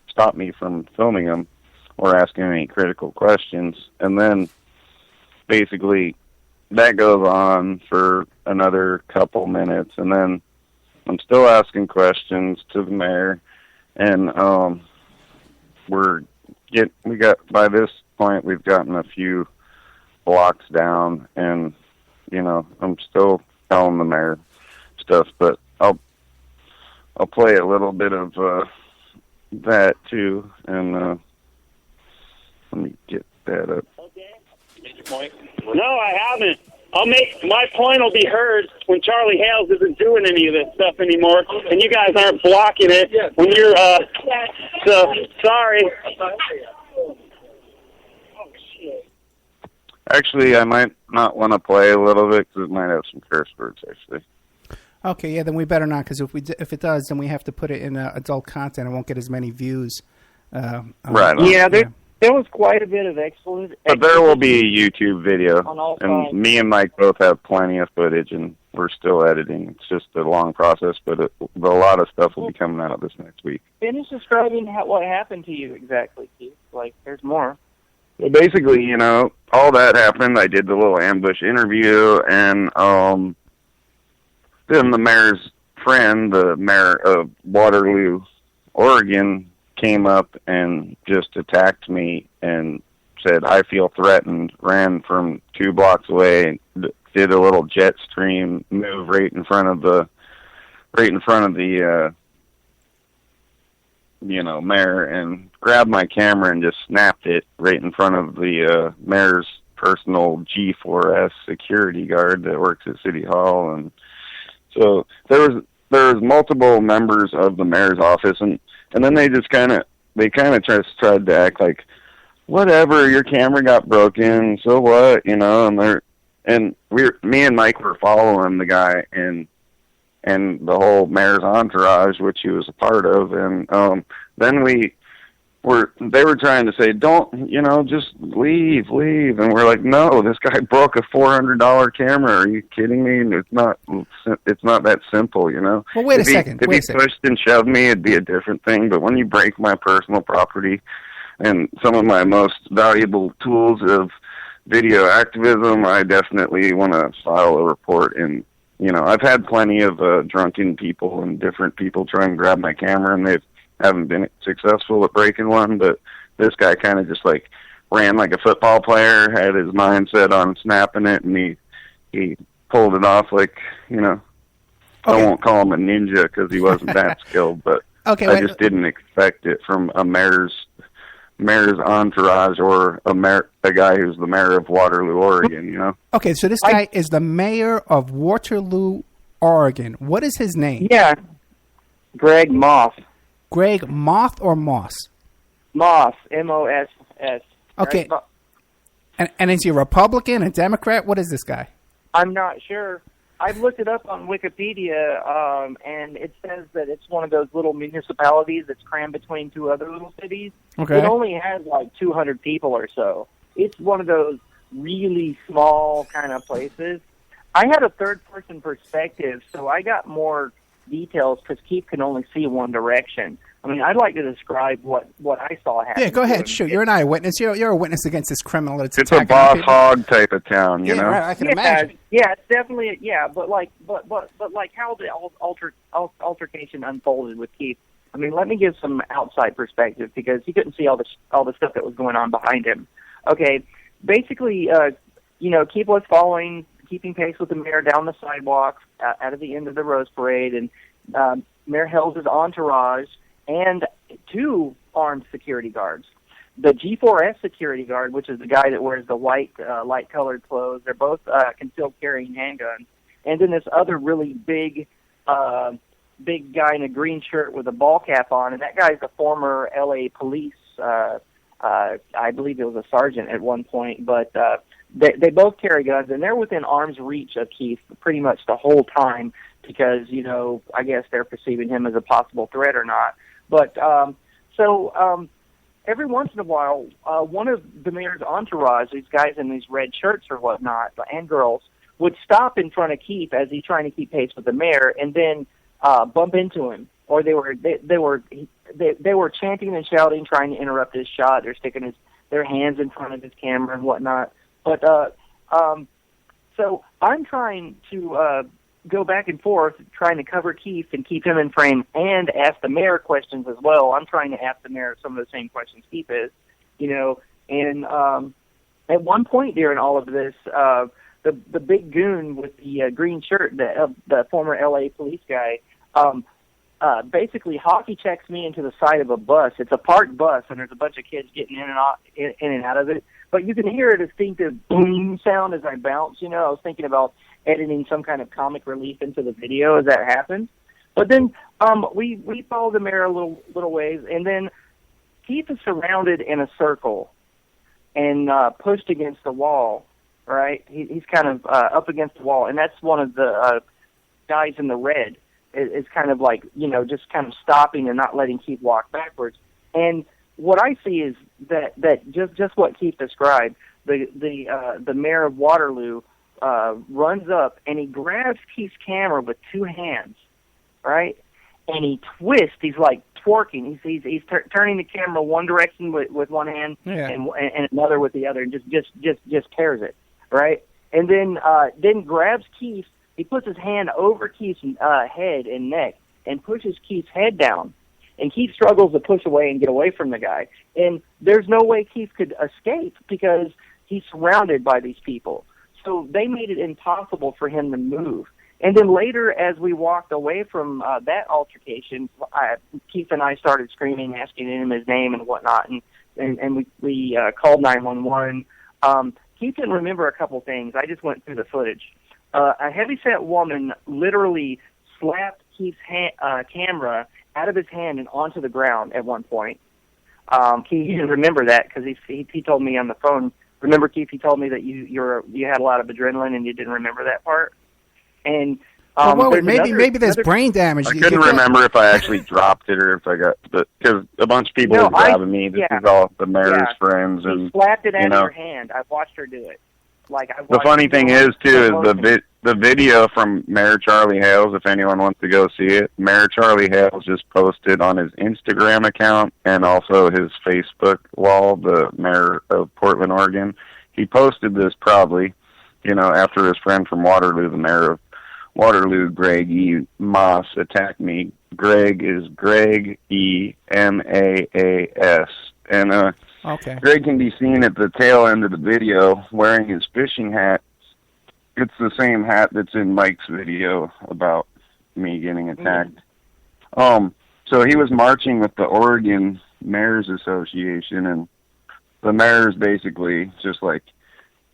stop me from filming them or asking any critical questions. And then basically that goes on for another couple minutes, and then I'm still asking questions to the mayor, and by this point we've gotten a few blocks down, and I'm still telling the mayor stuff, but I'll play a little bit of that too, and let me get that up. Okay. Make your point. No, I haven't. My point will be heard when Charlie Hales isn't doing any of this stuff anymore, and you guys aren't blocking it when you're, so, sorry. Actually, I might not want to play a little bit because it might have some curse words, actually. Okay, yeah, then we better not, because if it does, then we have to put it in adult content. It won't get as many views. Right. There was quite a bit of excellent. But there will be a YouTube video, and me and Mike both have plenty of footage, and we're still editing. It's just a long process, but a lot of stuff will be coming out this next week. Finish describing what happened to you exactly, Keith. Like, there's more. Well, basically, all that happened. I did the little ambush interview, and then the mayor's friend, the mayor of Waterloo, Oregon, came up and just attacked me and said, "I feel threatened," ran from 2 blocks away, did a little jet stream move right in front of the mayor, and grabbed my camera and just snapped it right in front of the mayor's personal G4S security guard that works at City Hall. And so there was multiple members of the mayor's office, and then they just kind of tried to act like, whatever, your camera got broken, so what, me and Mike were following the guy, and and the whole mayor's entourage, which he was a part of. And then they were trying to say, don't, just leave. And we're like, no, this guy broke a $400 camera. Are you kidding me? It's not that simple, Well, wait a second. If he pushed and shoved me, it'd be a different thing. But when you break my personal property and some of my most valuable tools of video activism, I definitely want to file a report. And, I've had plenty of drunken people and different people try and grab my camera, and they haven't been successful at breaking one. But this guy kind of just ran like a football player, had his mindset on snapping it, and he pulled it off I won't call him a ninja because he wasn't that skilled, but I just didn't expect it from a mayor's entourage or a guy who's the mayor of Waterloo, Oregon, Okay, so this guy is the mayor of Waterloo, Oregon. What is his name? Yeah, Greg Moss. Greg Moth or Moss? Moss, M-O-S-S. Okay. And is he a Republican, a Democrat? What is this guy? I'm not sure. I've looked it up on Wikipedia, and it says that it's one of those little municipalities that's crammed between two other little cities. Okay. It only has 200 people or so. It's one of those really small kind of places. I had a third-person perspective, so I got more details because Keith can only see one direction. I mean, I'd like to describe what I saw happen. Yeah, go ahead. Shoot, you're an eyewitness. You're a witness against this criminal that's attacking people. It's a boss hog type of town, you know. Right, I can imagine. Yeah, it's definitely but how the altercation unfolded with Keith. I mean, let me give some outside perspective because he couldn't see all the stuff that was going on behind him. Okay, basically, Keith was keeping pace with the mayor down the sidewalk out of the end of the Rose Parade, and Mayor Hell's entourage and two armed security guards. The G4S security guard, which is the guy that wears the white, light-colored clothes, they're both concealed carrying handguns. And then this other really big guy in a green shirt with a ball cap on, and that guy's the former L.A. police. I believe he was a sergeant at one point, but they both carry guns, and they're within arm's reach of Keith pretty much the whole time because, I guess they're perceiving him as a possible threat or not. But every once in a while, one of the mayor's entourage, these guys in these red shirts or whatnot, and girls, would stop in front of Keith as he's trying to keep pace with the mayor, and then bump into him. Or they were chanting and shouting, trying to interrupt his shot. They're sticking their hands in front of his camera and whatnot. But so I'm trying to go back and forth, trying to cover Keith and keep him in frame and ask the mayor questions as well. I'm trying to ask the mayor some of the same questions Keith is, and at one point during all of this, the big goon with the green shirt, the former L.A. police guy, basically hockey checks me into the side of a bus. It's a parked bus, and there's a bunch of kids getting in and out of it. But you can hear a distinctive boom sound as I bounce. I was thinking about editing some kind of comic relief into the video as that happened. But then we followed the mayor a little ways, and then Keith is surrounded in a circle and pushed against the wall, right? He's kind of up against the wall, and that's one of the guys in the red is kind of just kind of stopping and not letting Keith walk backwards. And what I see is that just what Keith described, the mayor of Waterloo runs up and he grabs Keith's camera with two hands, right? And he twists. He's like twerking. He's turning the camera one direction with one hand and another with the other, and just tears it, right? And then grabs Keith. He puts his hand over Keith's head and neck and pushes Keith's head down. And Keith struggles to push away and get away from the guy. And there's no way Keith could escape because he's surrounded by these people. So they made it impossible for him to move. And then later, as we walked away from that altercation, Keith and I started screaming, asking him his name and whatnot, and we called 911. Keith didn't remember a couple things. I just went through the footage. A heavyset woman literally slapped Keith's camera out of his hand and onto the ground at one point. He didn't remember that because he told me on the phone. Remember, Keith, he told me that you had a lot of adrenaline and you didn't remember that part. And Wait, maybe there's brain damage. I couldn't remember if I actually dropped it or if I got, because a bunch of people were grabbing me. This is all the mayor's friends, and slapped it out of your hand. I've watched her do it. The funny thing is too is the video from Mayor Charlie Hales. If anyone wants to go see it, Mayor Charlie Hales just posted on his Instagram account and also his Facebook wall. The mayor of Portland, Oregon, he posted this probably, after his friend from Waterloo, the mayor of Waterloo, Greg E. Moss, attacked me. Greg is Greg E. Maas, and okay. Greg can be seen at the tail end of the video wearing his fishing hat. It's the same hat that's in Mike's video about me getting attacked. So he was marching with the Oregon Mayors Association, and the mayor's basically just like,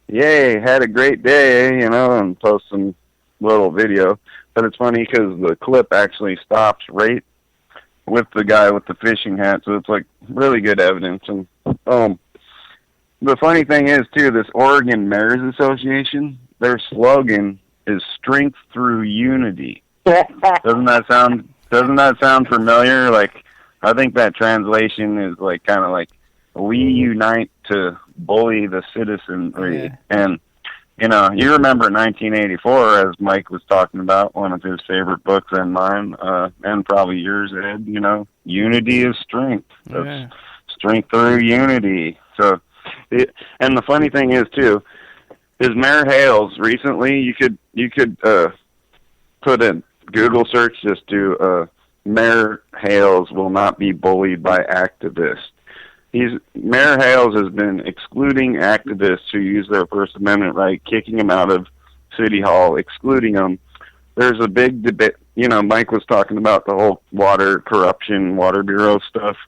yay, had a great day, and post some little video. But it's funny because the clip actually stops right with the guy with the fishing hat, so it's like really good evidence. And the funny thing is too, this Oregon Mayors Association, their slogan is "Strength through Unity." Doesn't that sound familiar? Like, I think that translation is like kind of like, we unite to bully the citizenry. Yeah. And you remember 1984, as Mike was talking about, one of his favorite books and mine, and probably yours, Ed. Unity is strength. That's strength through unity. So, and the funny thing is too, is Mayor Hales recently. You could put in Google search, just do Mayor Hales will not be bullied by activists. Mayor Hales has been excluding activists who use their First Amendment right, kicking them out of City Hall, excluding them. There's a big debate. Mike was talking about the whole water corruption, Water Bureau stuff.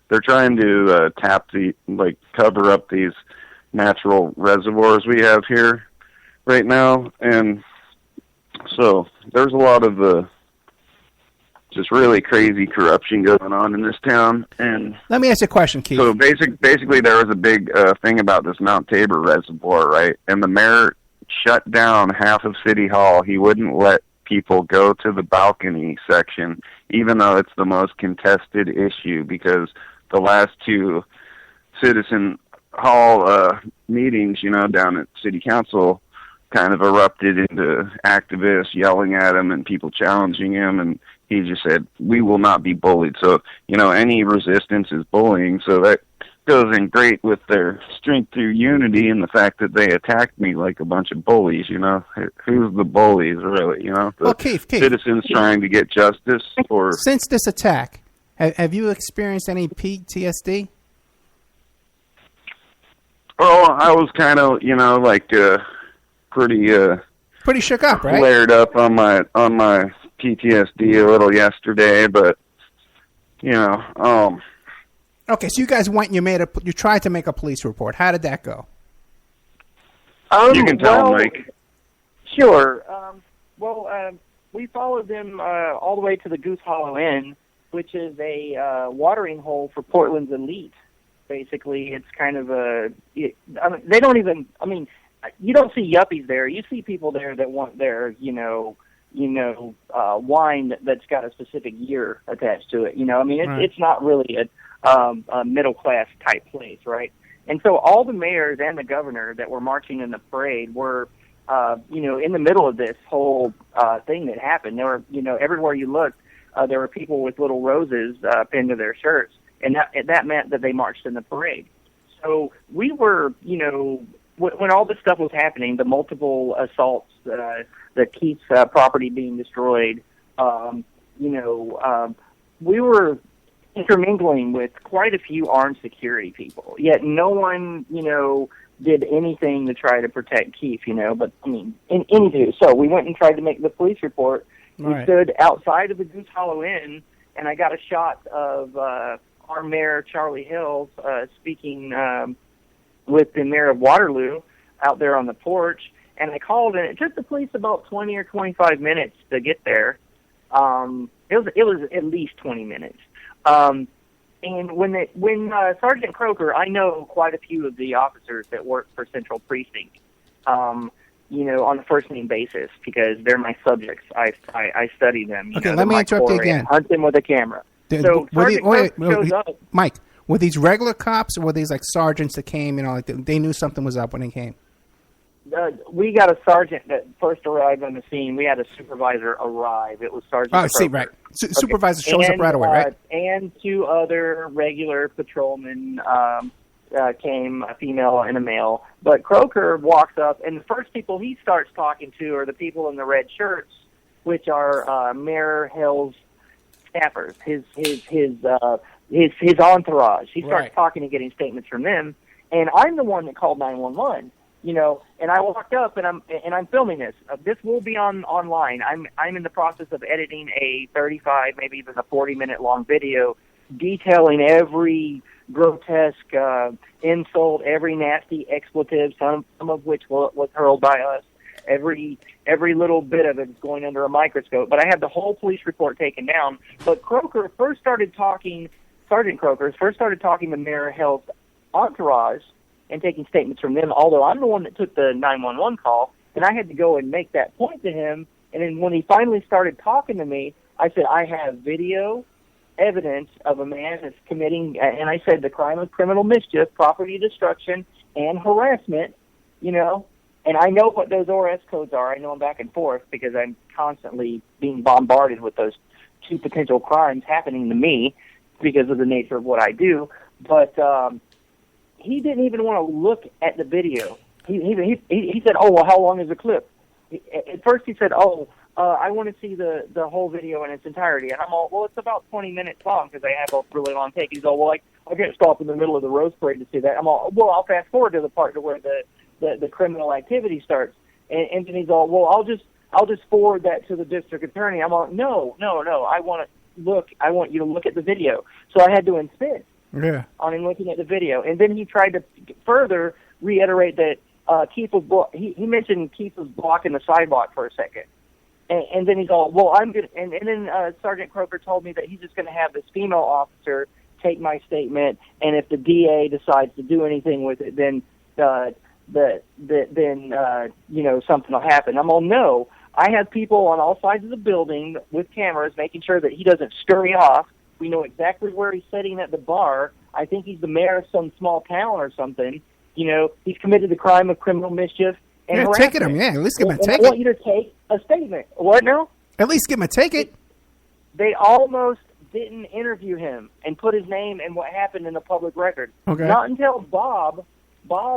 They're trying to cover up these natural reservoirs we have here right now. And so there's a lot of just really crazy corruption going on in this town. And let me ask you a question, Keith. So basically there was a big thing about this Mount Tabor reservoir, right? And the mayor shut down half of City Hall. He wouldn't let people go to the balcony section, even though it's the most contested issue, because the last two Citizen Hall meetings, down at City Council, kind of erupted into activists yelling at him and people challenging him, and he just said, we will not be bullied. So, any resistance is bullying, so that goes in great with their strength through unity and the fact that they attacked me like a bunch of bullies, Who's the bullies, really, Keith. Citizens trying to get justice? Or since this attack, have you experienced any PTSD? Oh, I was kind of, pretty shook up, right? Flared up on my PTSD a little yesterday, but Okay, so you guys went and you tried to make a police report. How did that go? You can tell, Mike. Sure. We followed them all the way to the Goose Hollow Inn, which is a watering hole for Portland's elite. Basically, it's kind of they don't even. You don't see yuppies there. You see people there that want their, wine that's got a specific year attached to it. It's not really a middle class type place, right? And so all the mayors and the governor that were marching in the parade were, in the middle of this whole thing that happened. There were, everywhere you looked, there were people with little roses pinned to their shirts, and that meant that they marched in the parade. So we were, when all this stuff was happening, the multiple assaults, the Keith's property being destroyed, we were intermingling with quite a few armed security people. Yet no one, did anything to try to protect Keith, But, anywho, so we went and tried to make the police report. Right. We stood outside of the Goose Hollow Inn, and I got a shot of our mayor, Charlie Hills, speaking with the mayor of Waterloo out there on the porch, and I called, and it took the police about 20 or 25 minutes to get there. It was at least 20 minutes. And when Sergeant Croker, I know quite a few of the officers that work for Central Precinct. on a first name basis because they're my subjects. I study them. Okay, let me interrupt you again. Hunt them with a camera. So Sergeant shows up. Mike, were these regular cops or were these like sergeants that came? They knew something was up when they came. We got a sergeant that first arrived on the scene. We had a supervisor arrive. It was Sergeant. Oh, see, right. Supervisor shows up right away, right? And 2 other regular patrolmen came, a female and a male. But Croker walks up, and the first people he starts talking to are the people in the red shirts, which are Mayor Hill's staffers, his entourage. He starts talking and getting statements from them, and I'm the one that called 911. And I walked up and I'm filming this. This will be online. I'm in the process of editing a 35, maybe even a 40-minute long video detailing every grotesque insult, every nasty expletive, some of which was hurled by us. Every little bit of it is going under a microscope. But I have the whole police report taken down. But Sergeant Croker first started talking to Mayor Hill's entourage and taking statements from them, although I'm the one that took the 911 call, and I had to go and make that point to him. And then when he finally started talking to me, I said, I have video evidence of a man that's committing, and I said the crime of criminal mischief, property destruction, and harassment, and I know what those ORS codes are. I know them back and forth because I'm constantly being bombarded with those 2 potential crimes happening to me because of the nature of what I do. But he didn't even want to look at the video. He said, "Oh, well, how long is the clip?" At first, he said, "Oh, I want to see the whole video in its entirety." And I'm all, "Well, it's about 20 minutes long because I have a really long take." He's all, "Well, I can't stop in the middle of the Rose Parade to see that." I'm all, "Well, I'll fast forward to the part to where the criminal activity starts." And then he's all, "Well, I'll just forward that to the district attorney." I'm all, "No, I want you to look at the video." So I had to insist on him looking at the video. And then he tried to further reiterate that Keith was he mentioned Keith was blocking the sidewalk for a second. And then he's all, "Well, I'm good." And then Sergeant Croker told me that he's just going to have this female officer take my statement, and if the DA decides to do anything with it, then something will happen. I'm all, "No, I have people on all sides of the building with cameras making sure that he doesn't scurry off. We know exactly where he's sitting at the bar. I think he's the mayor of some small town or something. He's committed the crime of criminal mischief and harassment. Ticket him, at least give him a ticket. I want you to take a statement." What now? At least give him a ticket. They almost didn't interview him and put his name and what happened in the public record. Okay. Not until Bob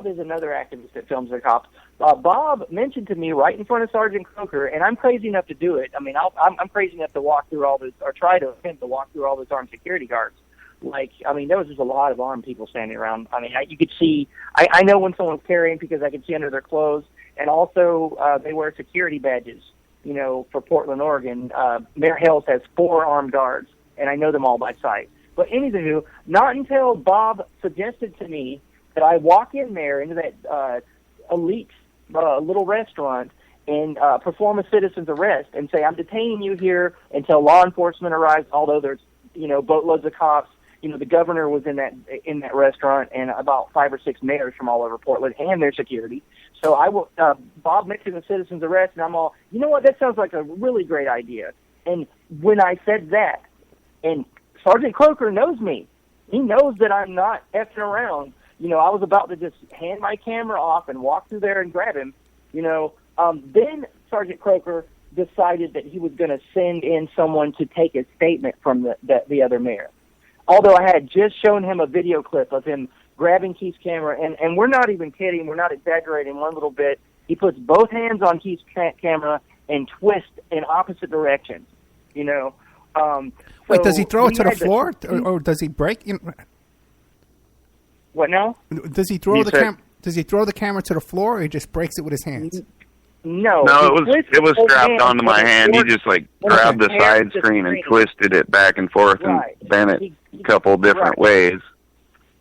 is another activist that films the cops. Bob mentioned to me right in front of Sergeant Croker, and I'm crazy enough to do it. I mean, I'm crazy enough to walk through all this, or try to attempt to walk through all those armed security guards. There was just a lot of armed people standing around. I mean, you could see, I know when someone's carrying because I can see under their clothes, and also they wear security badges, for Portland, Oregon. Mayor Hills has 4 armed guards, and I know them all by sight. But anywho, not until Bob suggested to me that I walk in there into that elite little restaurant and perform a citizen's arrest and say, "I'm detaining you here until law enforcement arrives," although there's, boatloads of cops. The governor was in that restaurant, and about 5 or 6 mayors from all over Portland and their security. So Bob mentioned the citizen's arrest, and I'm all, "You know what? That sounds like a really great idea." And when I said that, and Sergeant Croker knows me, he knows that I'm not effing around. I was about to just hand my camera off and walk through there and grab him. Then Sergeant Croker decided that he was going to send in someone to take a statement from the other mayor. Although I had just shown him a video clip of him grabbing Keith's camera, and we're not even kidding, we're not exaggerating one little bit. He puts both hands on Keith's camera and twists in opposite directions. Wait, does he throw it to the floor, or does he break? What now? Does he throw Does he throw the camera to the floor, or he just breaks it with his hands? No, it was strapped onto my hand. He just grabbed the side screen and twisted it back and forth and bent it a couple different ways.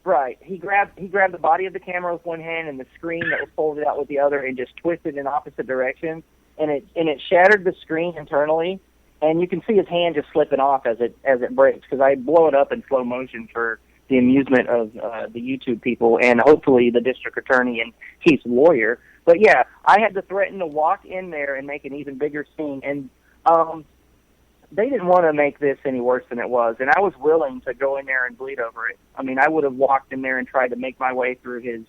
Right. He grabbed the body of the camera with one hand and the screen that was folded out with the other, and just twisted in opposite directions. And it shattered the screen internally, and you can see his hand just slipping off as it breaks, because I blow it up in slow motion for the amusement of the YouTube people and hopefully the district attorney and Keith's lawyer. But yeah, I had to threaten to walk in there and make an even bigger scene, and they didn't want to make this any worse than it was, and I was willing to go in there and bleed over it. I mean, I would have walked in there and tried to make my way through his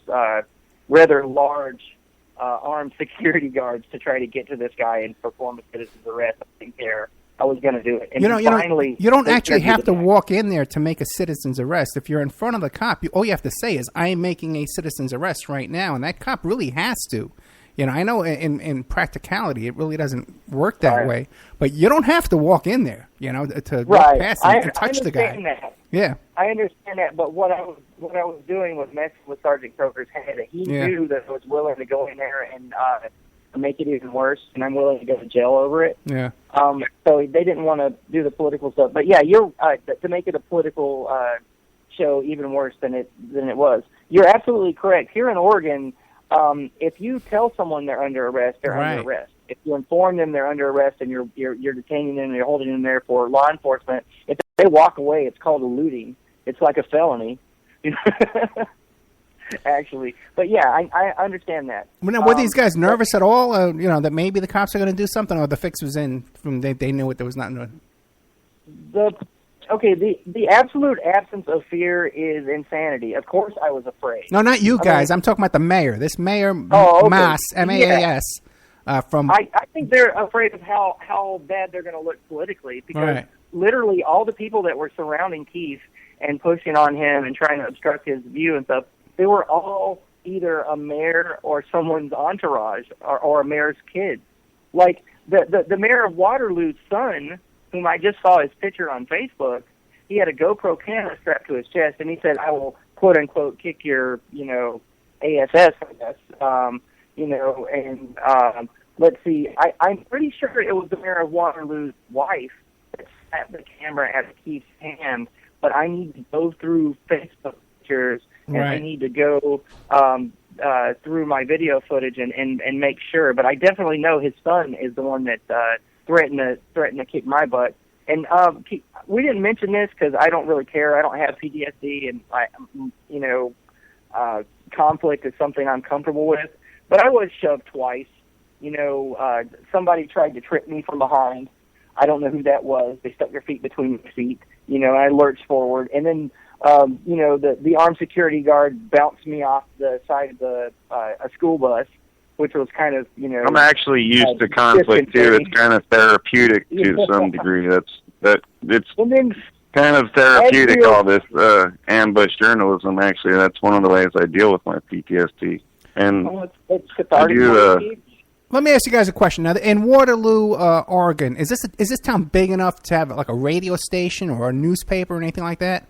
rather large armed security guards to try to get to this guy and perform a citizen's arrest. I didn't care. I was going to do it. And you don't actually have to walk in there to make a citizen's arrest. If you're in front of the cop, all you have to say is, I am making a citizen's arrest right now, and that cop really has to. I know in practicality it really doesn't work that way, but you don't have to walk in there, to walk past him and touch the guy. That. Yeah, I understand that, but what I was doing was messing with Sergeant Croker's head. He knew that I was willing to go in there and make it even worse, and I'm willing to go to jail over it. Yeah. So they didn't want to do the political stuff, but yeah, you're to make it a political show even worse than it was. You're absolutely correct. Here in Oregon. If you tell someone they're under arrest, they're under arrest. If you inform them they're under arrest and you're detaining them and you're holding them there for law enforcement, if they walk away, it's called eluding. It's like a felony, actually. But yeah, I understand that. Were these guys nervous at all? That maybe the cops are going to do something, or the fix was in from they knew it. There was nothing. The absolute absence of fear is insanity. Of course, I was afraid. No, not you guys. I'm talking about the mayor. This mayor, Maas, M-A-A-S. I think they're afraid of how bad they're going to look politically, because literally all the people that were surrounding Keith and pushing on him and trying to obstruct his view and stuff, they were all either a mayor or someone's entourage or a mayor's kid. Like the mayor of Waterloo's son, whom I just saw his picture on Facebook, he had a GoPro camera strapped to his chest, and he said, I will, quote unquote, kick your, ASS, I guess, and let's see, I'm pretty sure it was the mayor of Waterloo's wife that sat the camera at Keith's hand, but I need to go through Facebook pictures, and I need to go through my video footage and make sure, but I definitely know his son is the one that threatened to kick my butt. And we didn't mention this because I don't really care. I don't have PTSD, and conflict is something I'm comfortable with. But I was shoved twice. Somebody tried to trip me from behind. I don't know who that was. They stuck their feet between my feet. I lurched forward, and then the armed security guard bounced me off the side of a school bus, which was kind of, I'm actually used to conflict too. It's kind of therapeutic to some degree. It's kind of therapeutic, all this ambush journalism. Actually, that's one of the ways I deal with my PTSD. And it's cathartic. Let me ask you guys a question. Now, in Waterloo, Oregon, is this town big enough to have like a radio station or a newspaper or anything like that?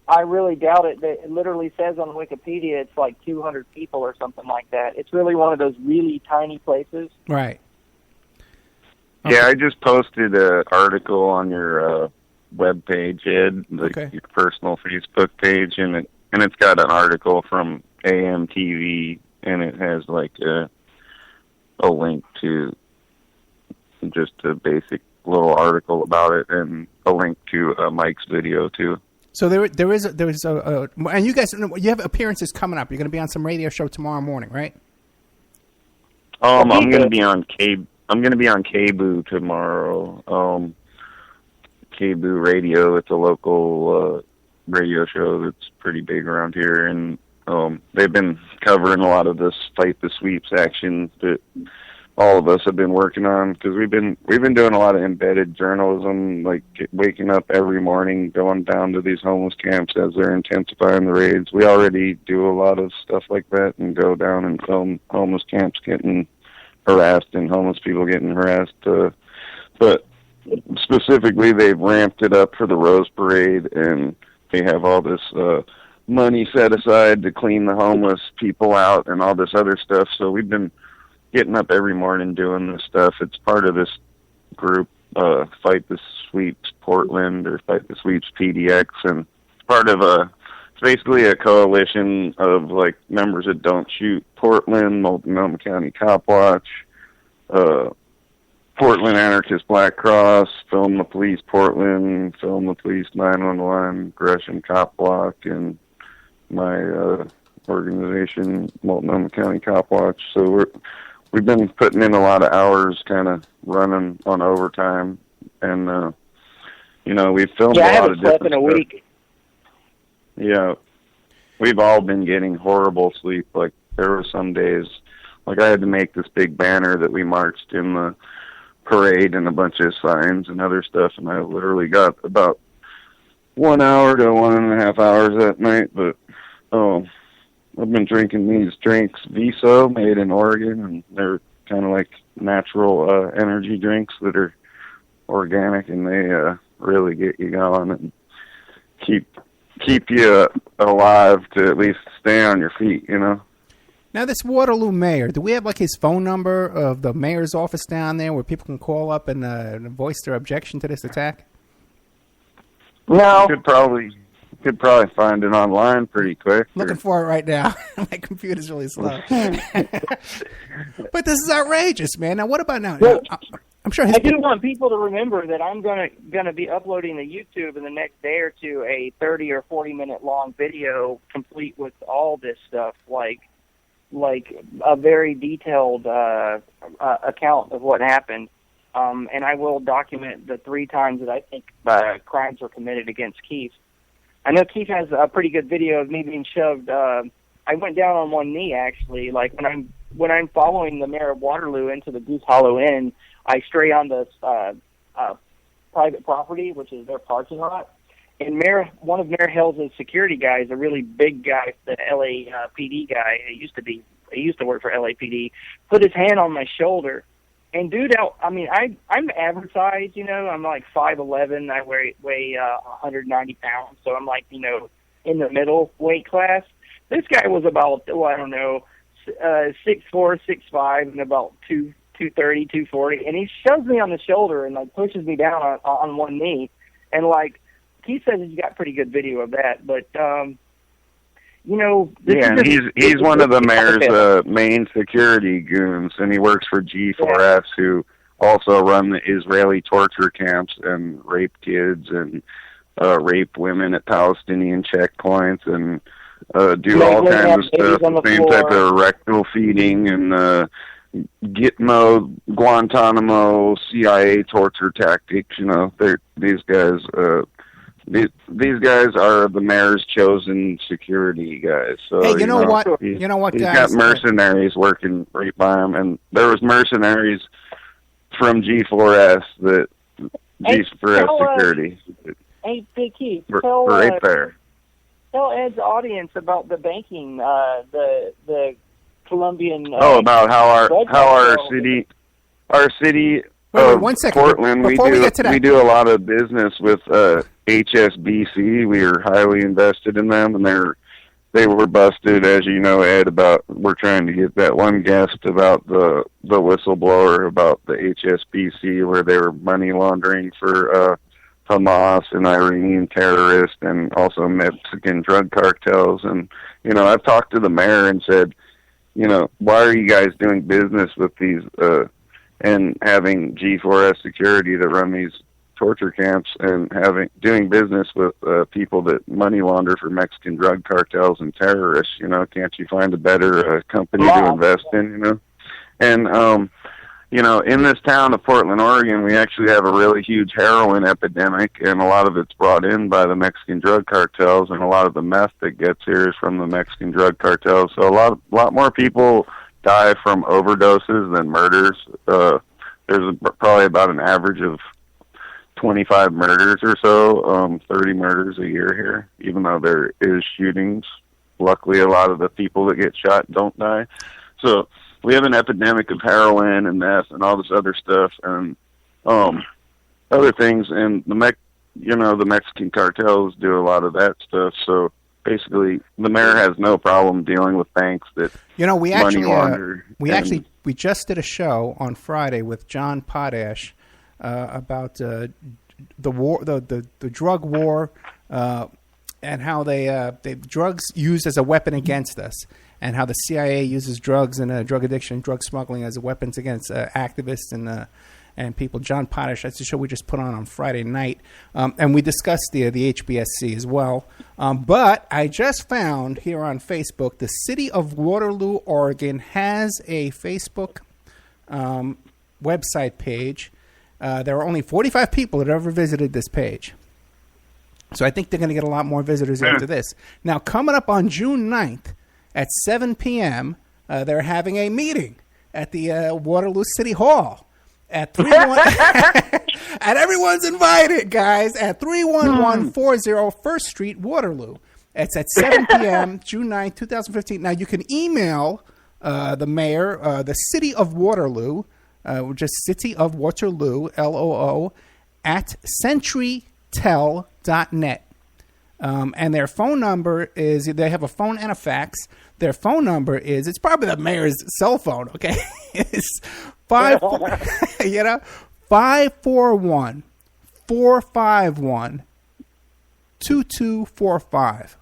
I really doubt it. It literally says on Wikipedia it's like 200 people or something like that. It's really one of those really tiny places. Right. Okay. Yeah, I just posted an article on your web page, Ed, your personal Facebook page, and it's got an article from AMTV, and it has like a link to just a basic little article about it, and a link to Mike's video too. So there is a and you guys, you have appearances coming up. You're going to be on some radio show tomorrow morning, right? I'm going to be on KBOO tomorrow. KBOO Radio. It's a local radio show that's pretty big around here, and they've been covering a lot of this fight the sweeps action that all of us have been working on, because we've been doing a lot of embedded journalism, like waking up every morning, going down to these homeless camps as they're intensifying the raids. We already do a lot of stuff like that and go down and film homeless camps getting harassed and homeless people getting harassed. But specifically, they've ramped it up for the Rose Parade, and they have all this money set aside to clean the homeless people out and all this other stuff. So we've been getting up every morning doing this stuff. It's part of this group, Fight the Sweeps Portland, or Fight the Sweeps PDX, and it's part of it's basically a coalition of like members that Don't Shoot Portland, Multnomah County Cop Watch, Portland Anarchist Black Cross, Film the Police Portland, Film the Police 911, Gresham Cop Block, and my organization, Multnomah County Cop Watch. So we've been putting in a lot of hours, kind of running on overtime, and we've filmed a lot of different stuff. I haven't slept in a week. Yeah, we've all been getting horrible sleep. Like, there were some days, like, I had to make this big banner that we marched in the parade and a bunch of signs and other stuff, and I literally got about 1 hour to 1.5 hours that night. But I've been drinking these drinks, Viso, made in Oregon, and they're kind of like natural energy drinks that are organic, and they really get you going and keep you alive to at least stay on your feet, Now, this Waterloo mayor, do we have like his phone number of the mayor's office down there where people can call up and voice their objection to this attack? No. You could probably find it online pretty quick. Looking for it right now. My computer's really slow. But this is outrageous, man. Now, what about now? Well, I'm sure I do want people to remember that I'm gonna be uploading to YouTube in the next day or two a 30 or 40 minute long video complete with all this stuff, like a very detailed account of what happened. And I will document the 3 times that I think crimes were committed against Keith. I know Keith has a pretty good video of me being shoved. I went down on one knee, actually. Like, when I'm following the mayor of Waterloo into the Goose Hollow Inn, I stray on this private property, which is their parking lot. And one of Mayor Hell's security guys, a really big guy, the LAPD guy, he used to work for LAPD, put his hand on my shoulder. And dude, I'm average size, I'm like 5'11", I weigh 190 pounds, so I'm like, in the middle weight class. This guy was about, 6'4", 6'5", and about 230, 240, and he shoves me on the shoulder and like pushes me down on one knee, and like he says he's got pretty good video of that, but he's one of the mayor's main security goons, and he works for G4S, who also run the Israeli torture camps and rape kids and rape women at Palestinian checkpoints and do all kinds of stuff, the same type of rectal feeding and Gitmo, Guantanamo, CIA torture tactics. These guys are the mayor's chosen security guys. So, hey, you know what, he's guys? got mercenaries working right by him, and there was mercenaries from G4S that G4S security. Hey, Big Keith, right there. Tell Ed's audience about the banking, the Colombian. About how our city. Wait, 1 second. Portland, Before we get to that, we do a lot of business with HSBC. We are highly invested in them, and they were busted, as you know, Ed. We're trying to get that one guest about the whistleblower about the HSBC, where they were money laundering for Hamas and Iranian terrorists, and also Mexican drug cartels. And I've talked to the mayor and said, why are you guys doing business with these? And having G4S security that run these torture camps and doing business with people that money launder for Mexican drug cartels and terrorists, can't you find a better company to invest in, And, in this town of Portland, Oregon, we actually have a really huge heroin epidemic, and a lot of it's brought in by the Mexican drug cartels, and a lot of the meth that gets here is from the Mexican drug cartels. So a lot more people die from overdoses than murders. There's probably about an average of 25 murders or so, 30 murders a year here, even though there is shootings. Luckily, a lot of the people that get shot don't die. So we have an epidemic of heroin and meth and all this other stuff and other things. And the Mexican cartels do a lot of that stuff. So basically, the mayor has no problem dealing with banks that money launder. We just did a show on Friday with John Potash about the war, the drug war, and how they drugs used as a weapon against us, and how the CIA uses drugs and drug addiction, drug smuggling as weapons against activists and people. John Potash, that's the show we just put on Friday night, and we discussed the HBSC as well. But I just found here on Facebook, the City of Waterloo, Oregon, has a Facebook website page. There are only 45 people that ever visited this page. So I think they're going to get a lot more visitors after this. Now, coming up on June 9th at 7 p.m., they're having a meeting at the Waterloo City Hall at 31. And everyone's invited, guys, at 31140 First Street, Waterloo. It's at 7 p.m., June 9th, 2015. Now, you can email the mayor, the City of Waterloo, just City of Waterloo, LOO, at centurytel.net. And their phone number is, they have a phone and a fax. Their phone number is, it's probably the mayor's cell phone, okay? It's 541-451-2245.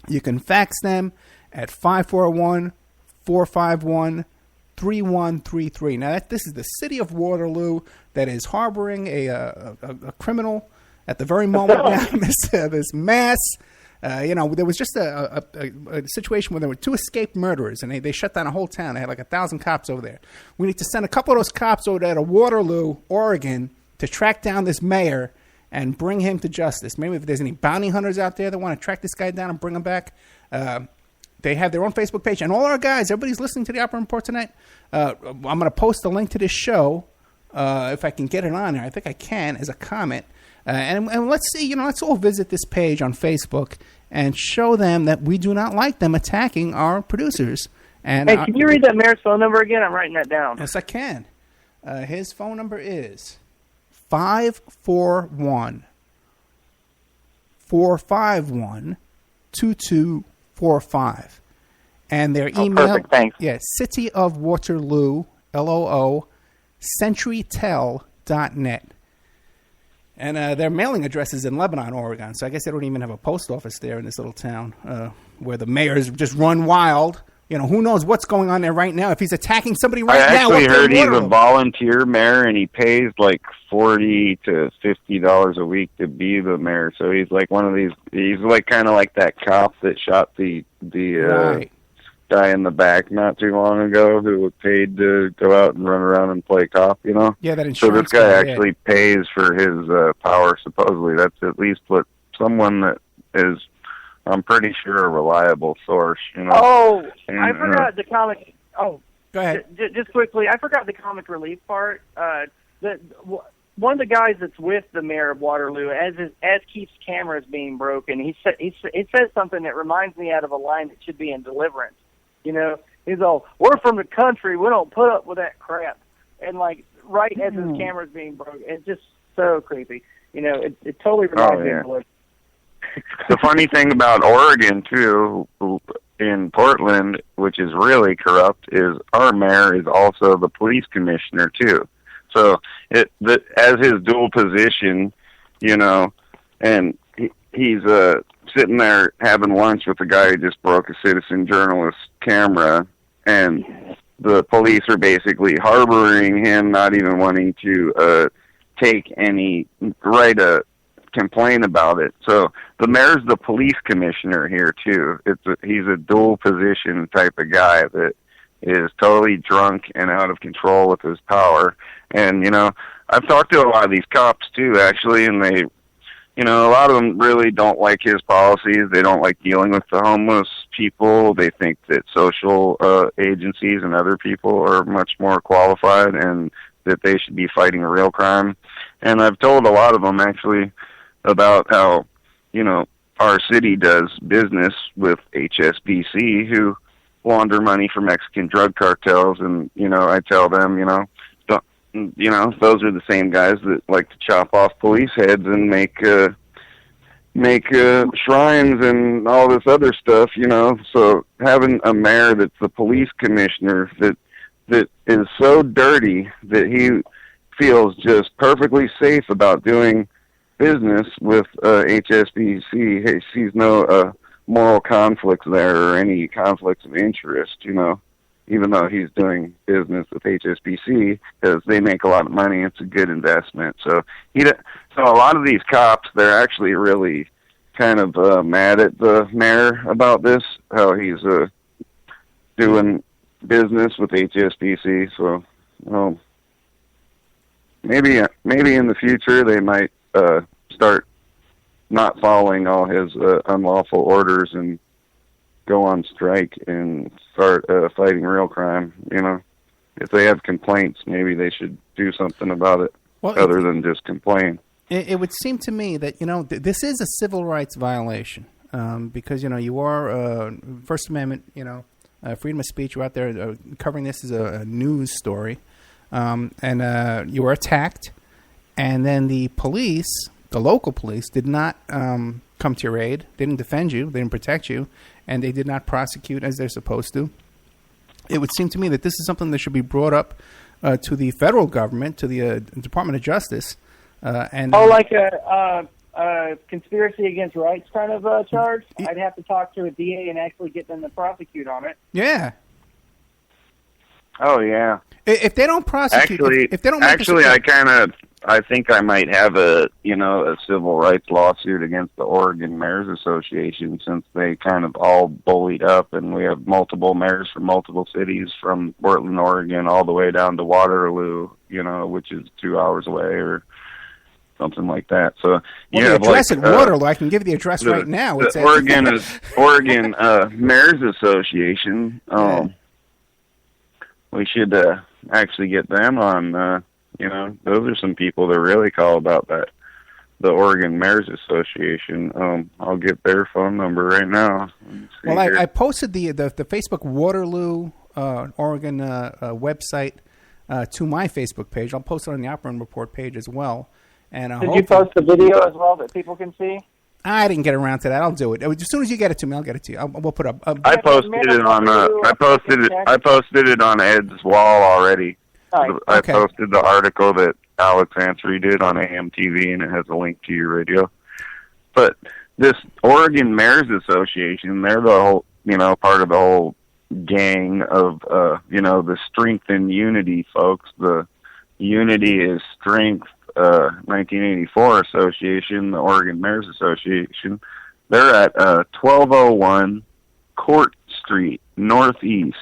You can fax them at 541-451-3133. Now, this is the City of Waterloo that is harboring a criminal at the very moment now. This mass. There was just a situation where there were 2 escaped murderers, and they shut down a whole town. They had like 1,000 cops over there. We need to send a couple of those cops over there to Waterloo, Oregon, to track down this mayor and bring him to justice. Maybe if there's any bounty hunters out there that want to track this guy down and bring him back, they have their own Facebook page. And all our guys, everybody's listening to the Opera Report tonight. I'm going to post a link to this show if I can get it on there. I think I can as a comment. And let's see, let's all visit this page on Facebook and show them that we do not like them attacking our producers. And hey, can you read that mayor's phone number again? I'm writing that down. Yes, I can. His phone number is 541-451-2245. And their email, perfect, thanks. Yeah, City of Waterloo, LOO, centurytel.net. And their mailing address is in Lebanon, Oregon. So I guess they don't even have a post office there in this little town where the mayors just run wild. Who knows what's going on there right now? If he's attacking somebody right now. I actually heard he's a volunteer mayor, and he pays like $40 to $50 a week to be the mayor. So he's like one of these. He's like kind of like that cop that shot the right. guy in the back not too long ago who was paid to go out and run around and play cop, Yeah, that insurance. So this guy actually pays for his power, supposedly. That's at least what someone that is, I'm pretty sure, a reliable source, Oh, and, I forgot the comic. Oh, go ahead. Just quickly, I forgot the comic relief part. One of the guys that's with the mayor of Waterloo, as Keith's camera is being broken, he says something that reminds me out of a line that should be in Deliverance. He's all, "We're from the country. We don't put up with that crap." And like right as his camera's being broken, it's just so creepy. It totally reminds me of Deliverance. The funny thing about Oregon too, in Portland, which is really corrupt, is our mayor is also the police commissioner too. So as his dual position, and he's sitting there having lunch with the guy who just broke a citizen journalist's camera, and the police are basically harboring him, not even wanting to write a complaint about it. So the mayor's the police commissioner here too. He's a dual position type of guy that is totally drunk and out of control with his power. And I've talked to a lot of these cops too, actually, and they, a lot of them really don't like his policies. They don't like dealing with the homeless people. They think that social agencies and other people are much more qualified and that they should be fighting real crime. And I've told a lot of them, actually, about how, our city does business with HSBC, who launder money for Mexican drug cartels. And, I tell them, those are the same guys that like to chop off police heads and make shrines and all this other stuff, So having a mayor that's the police commissioner that is so dirty that he feels just perfectly safe about doing business with HSBC. He sees no moral conflicts there or any conflicts of interest, even though he's doing business with HSBC, because they make a lot of money. It's a good investment. So so a lot of these cops, they're actually really kind of mad at the mayor about this, how he's doing business with HSBC. So maybe in the future they might start not following all his unlawful orders and go on strike and start fighting real crime. If they have complaints, maybe they should do something about it, other than just complain. It would seem to me that this is a civil rights violation because you are First Amendment, freedom of speech. You're out there covering this as a news story, and you were attacked, and then the police, the local police, did not come to your aid. They didn't defend you. They didn't protect you, and they did not prosecute as they're supposed to. It would seem to me that this is something that should be brought up to the federal government, to the Department of Justice. Like a conspiracy against rights kind of charge? I'd have to talk to a DA and actually get them to prosecute on it. Yeah. Oh, yeah. If they don't prosecute... I think I might have a civil rights lawsuit against the Oregon Mayors Association, since they kind of all bullied up, and we have multiple mayors from multiple cities, from Portland, Oregon, all the way down to Waterloo, which is 2 hours away or something like that. So the address at Waterloo, I can give you the address right now. It's Oregon Mayors Association. We should actually get them on. Those are some people that really call about that. The Oregon Mayors Association. I'll get their phone number right now. Well, I posted the Facebook Waterloo, Oregon website to my Facebook page. I'll post it on the Opera Report page as well. And did you post the video as well that people can see? I didn't get around to that. I'll do it as soon as you get it to me. I'll get it to you. We'll put up. I posted it on. I posted it on Ed's wall already. Right. I posted the article that Alex Ansary did on AM TV, and it has a link to your radio. But this Oregon Mayors Association, they're the whole, part of the whole gang of, the Strength and Unity folks. The Unity is Strength 1984 Association, the Oregon Mayors Association. They're at 1201 Court Street, Northeast.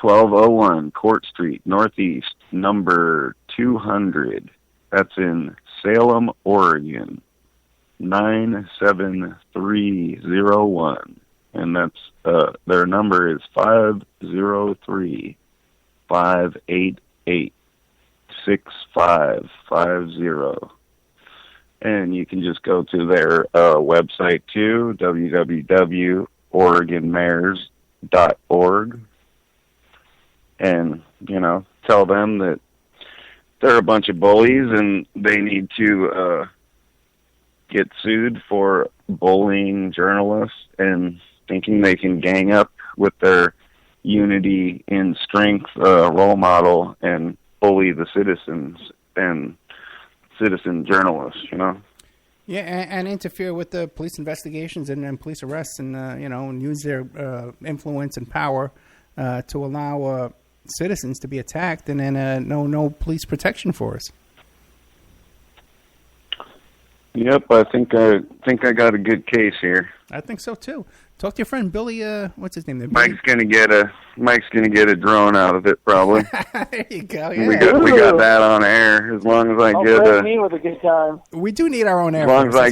1201 Court Street, Northeast, number 200. That's in Salem, Oregon, 97301. And that's their number is 503-588-6550. And you can just go to their website too, www.oregonmayors.org. And, tell them that they're a bunch of bullies and they need to get sued for bullying journalists and thinking they can gang up with their Unity in Strength role model and bully the citizens and citizen journalists, Yeah, and interfere with the police investigations and police arrests and, and use their influence and power to allow citizens to be attacked, and then no police protection for us. Yep, I think I got a good case here. I think so too. Talk to your friend Billy. What's his name? There? Mike's gonna get a drone out of it probably. There you go. Yeah. We got that on air. As long as I get me with a good time. We do need our own air. As long as I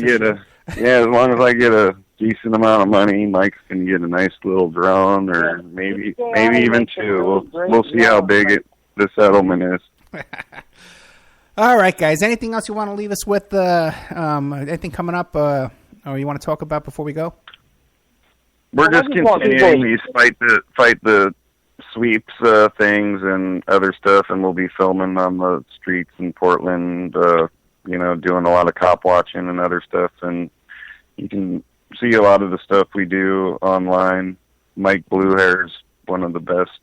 get a decent amount of money, Mike's can get a nice little drone, or maybe even two. We'll see how big the settlement is. All right, guys. Anything else you want to leave us with? Anything coming up, or you want to talk about before we go? We're just continuing these fight the sweeps things and other stuff, and we'll be filming on the streets in Portland. Doing a lot of cop watching and other stuff, and you can see a lot of the stuff we do online. Mike Bluehair's one of the best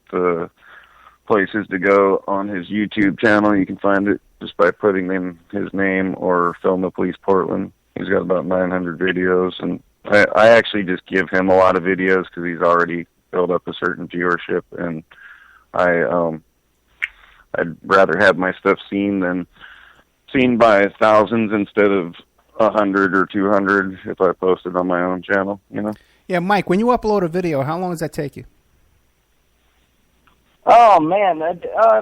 places to go on his YouTube channel. You can find it just by putting in his name or Film the Police Portland. He's got about 900 videos, and I actually just give him a lot of videos because he's already build up a certain viewership, and I'd rather have my stuff seen by thousands instead of 100 or 200 if I post it on my own channel, you know? Yeah, Mike, when you upload a video, how long does that take you? Oh man,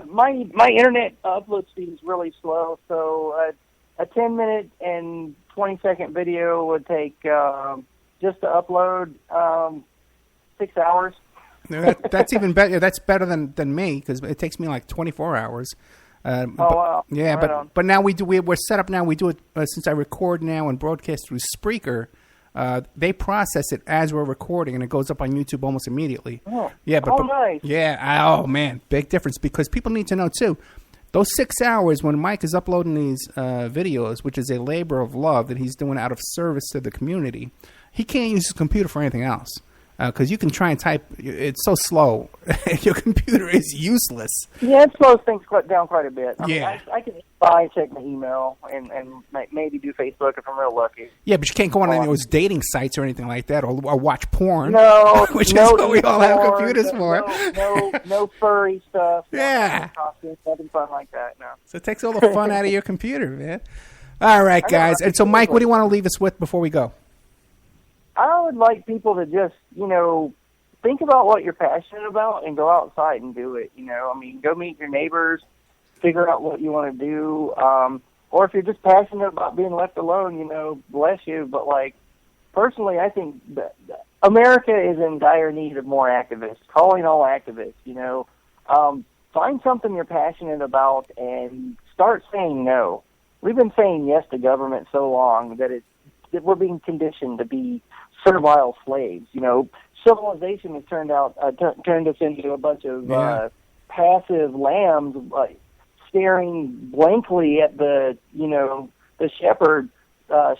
my internet upload speed is really slow. So a 10-minute and 20-second video would take just to upload 6 hours. That's even better. That's better than me because it takes me like 24 hours. Wow! Yeah, right but now we're set up now. We do it since I record now and broadcast through Spreaker. They process it as we're recording, and it goes up on YouTube almost immediately. Oh, yeah, but nice. Yeah, oh man, big difference because people need to know too. Those 6 hours when Mike is uploading these videos, which is a labor of love that he's doing out of service to the community, he can't use his computer for anything else. Because you can try and type, it's so slow. Your computer is useless. Yeah, it slows things down quite a bit. I Yeah. mean, I can buy and check my email and maybe do Facebook if I'm real lucky. Yeah, but you can't go on any of those dating sites or anything like that, or watch porn. No, which no, is what we all have porn, computers for. No furry stuff. Yeah. No costumes, nothing fun like that. No. So it takes all the fun out of your computer, man. All right, guys. And so, Mike, what do you want to leave us with before we go? I would like people to just, think about what you're passionate about and go outside and do it. I mean, go meet your neighbors, figure out what you want to do. Or if you're just passionate about being left alone, bless you. But, personally, I think that America is in dire need of more activists, calling all activists, Find something you're passionate about and start saying no. We've been saying yes to government so long that we're being conditioned to be servile slaves. Civilization has turned us into a bunch of passive lambs, staring blankly at the shepherd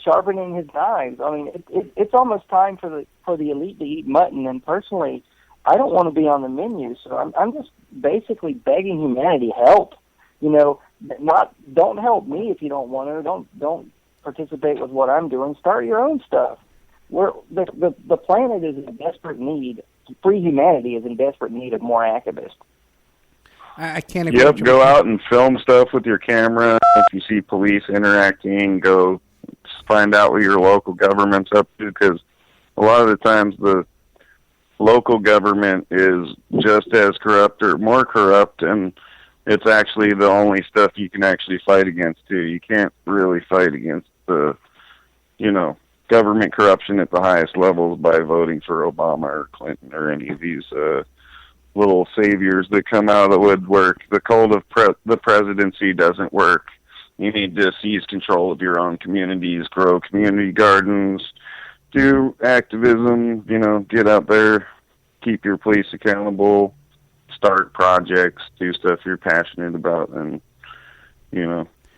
sharpening his knives. I mean, it's almost time for the elite to eat mutton. And personally, I don't want to be on the menu, so I'm just basically begging humanity help. Don't help me if you don't want to. Don't participate with what I'm doing. Start your own stuff. The planet is in desperate need. Free humanity is in desperate need of more activists. I can't agree. Yep, go out and film stuff with your camera. If you see police interacting, go find out what your local government's up to, because a lot of the times the local government is just as corrupt or more corrupt, and it's actually the only stuff you can actually fight against, too. You can't really fight against the, government corruption at the highest levels by voting for Obama or Clinton or any of these little saviors that come out of the woodwork. The cult of the presidency doesn't work. You need to seize control of your own communities, grow community gardens, do activism, get out there, keep your police accountable, start projects, do stuff you're passionate about, and,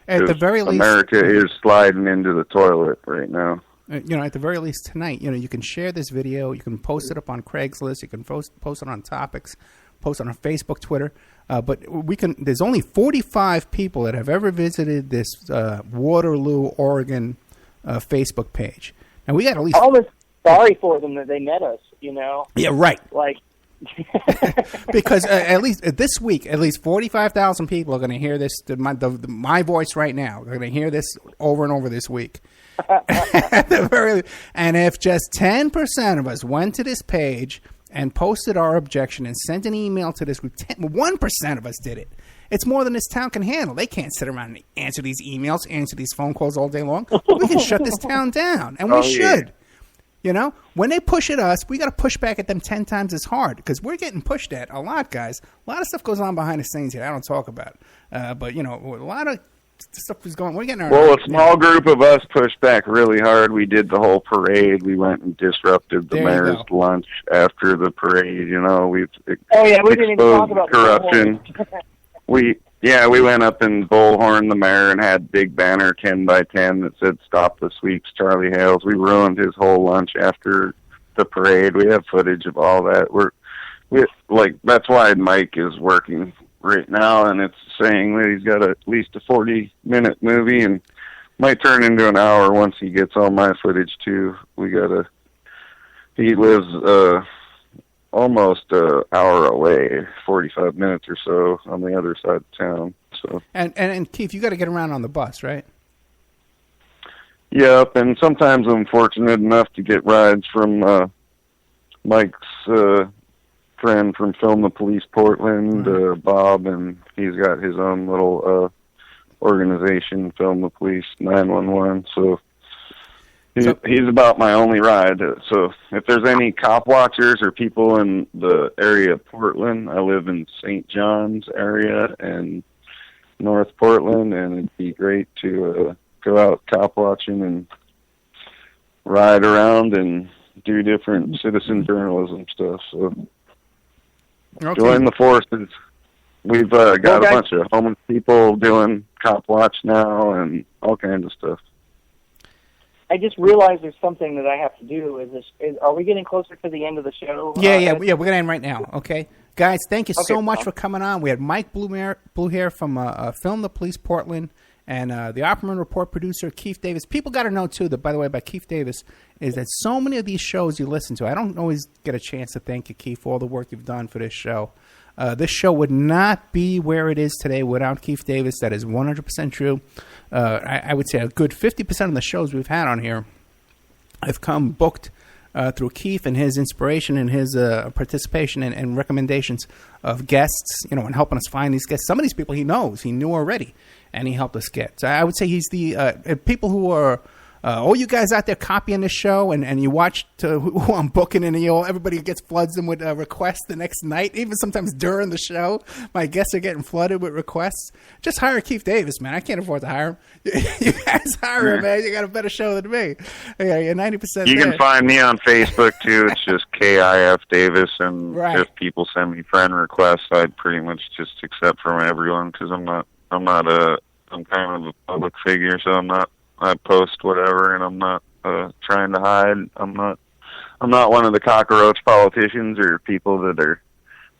at the very least, America is sliding into the toilet right now. At the very least tonight, you can share this video. You can post it up on Craigslist. You can post it on Topics, post it on Facebook, Twitter. But there's only 45 people that have ever visited this Waterloo, Oregon Facebook page. Now we got at least. I'm almost sorry for them that they met us. Yeah, right. Because at least this week, at least 45,000 people are going to hear this. My voice right now. They're going to hear this over and over this week. And if just 10% of us went to this page and posted our objection and sent an email to this group, 1% of us did it. It's more than this town can handle. They can't sit around and answer these emails, answer these phone calls all day long. We can shut this town down, and we should. When they push at us, we got to push back at them 10 times as hard, because we're getting pushed at a lot, guys. A lot of stuff goes on behind the scenes here I don't talk about. But, a lot of stuff is going. We're getting our. Well, a small group of us pushed back really hard. We did the whole parade. We went and disrupted the mayor's lunch after the parade. We've we didn't even talk about corruption. we went up and bullhorned the mayor and had big banner 10 by 10 that said "Stop the Sweeps, Charlie Hales." We ruined his whole lunch after the parade. We have footage of all that. That's why Mike is working right now, and it's saying that he's got at least a 40-minute movie, and might turn into an hour once he gets all my footage too. He lives almost an hour away, 45 minutes or so on the other side of town. So. And Keith, you got to get around on the bus, right? Yep, and sometimes I'm fortunate enough to get rides from Mike's friend from Film the Police Portland, Bob, and he's got his own little organization, Film the Police 911. So he's about my only ride. So if there's any cop watchers or people in the area of Portland, I live in St. John's area and North Portland, and it'd be great to go out cop watching and ride around and do different citizen journalism stuff. So join the forces. We've got a bunch of homeless people doing cop watch now and all kinds of stuff. I just realized there's something that I have to do. Are we getting closer to the end of the show? Yeah, we're going to end right now, okay? Guys, thank you so much for coming on. We had Mike Bluehair from Film the Police Portland, and the Opperman Report producer, Kif Davis. People got to know, too, that, by the way, about Kif Davis, is that so many of these shows you listen to, I don't always get a chance to thank you, Keith, for all the work you've done for this show. This show would not be where it is today without Kif Davis. That is 100% true. I would say a good 50% of the shows we've had on here have come booked through Keith and his inspiration and his participation and recommendations of guests, and helping us find these guests. Some of these people he knew already, and he helped us get. So I would say he's the people who are all you guys out there copying this show and you watch who I'm booking, and everybody gets floods them with requests the next night. Even sometimes during the show, my guests are getting flooded with requests. Just hire Kif Davis, man. I can't afford to hire him. You guys hire him, man. You got a better show than me. Yeah, you're 90%. You can find me on Facebook too. It's just KIF Davis, and if people send me friend requests, I'd pretty much just accept from everyone because I'm kind of a public figure, so I post whatever, and I'm not trying to hide. I'm not one of the cockroach politicians or people that are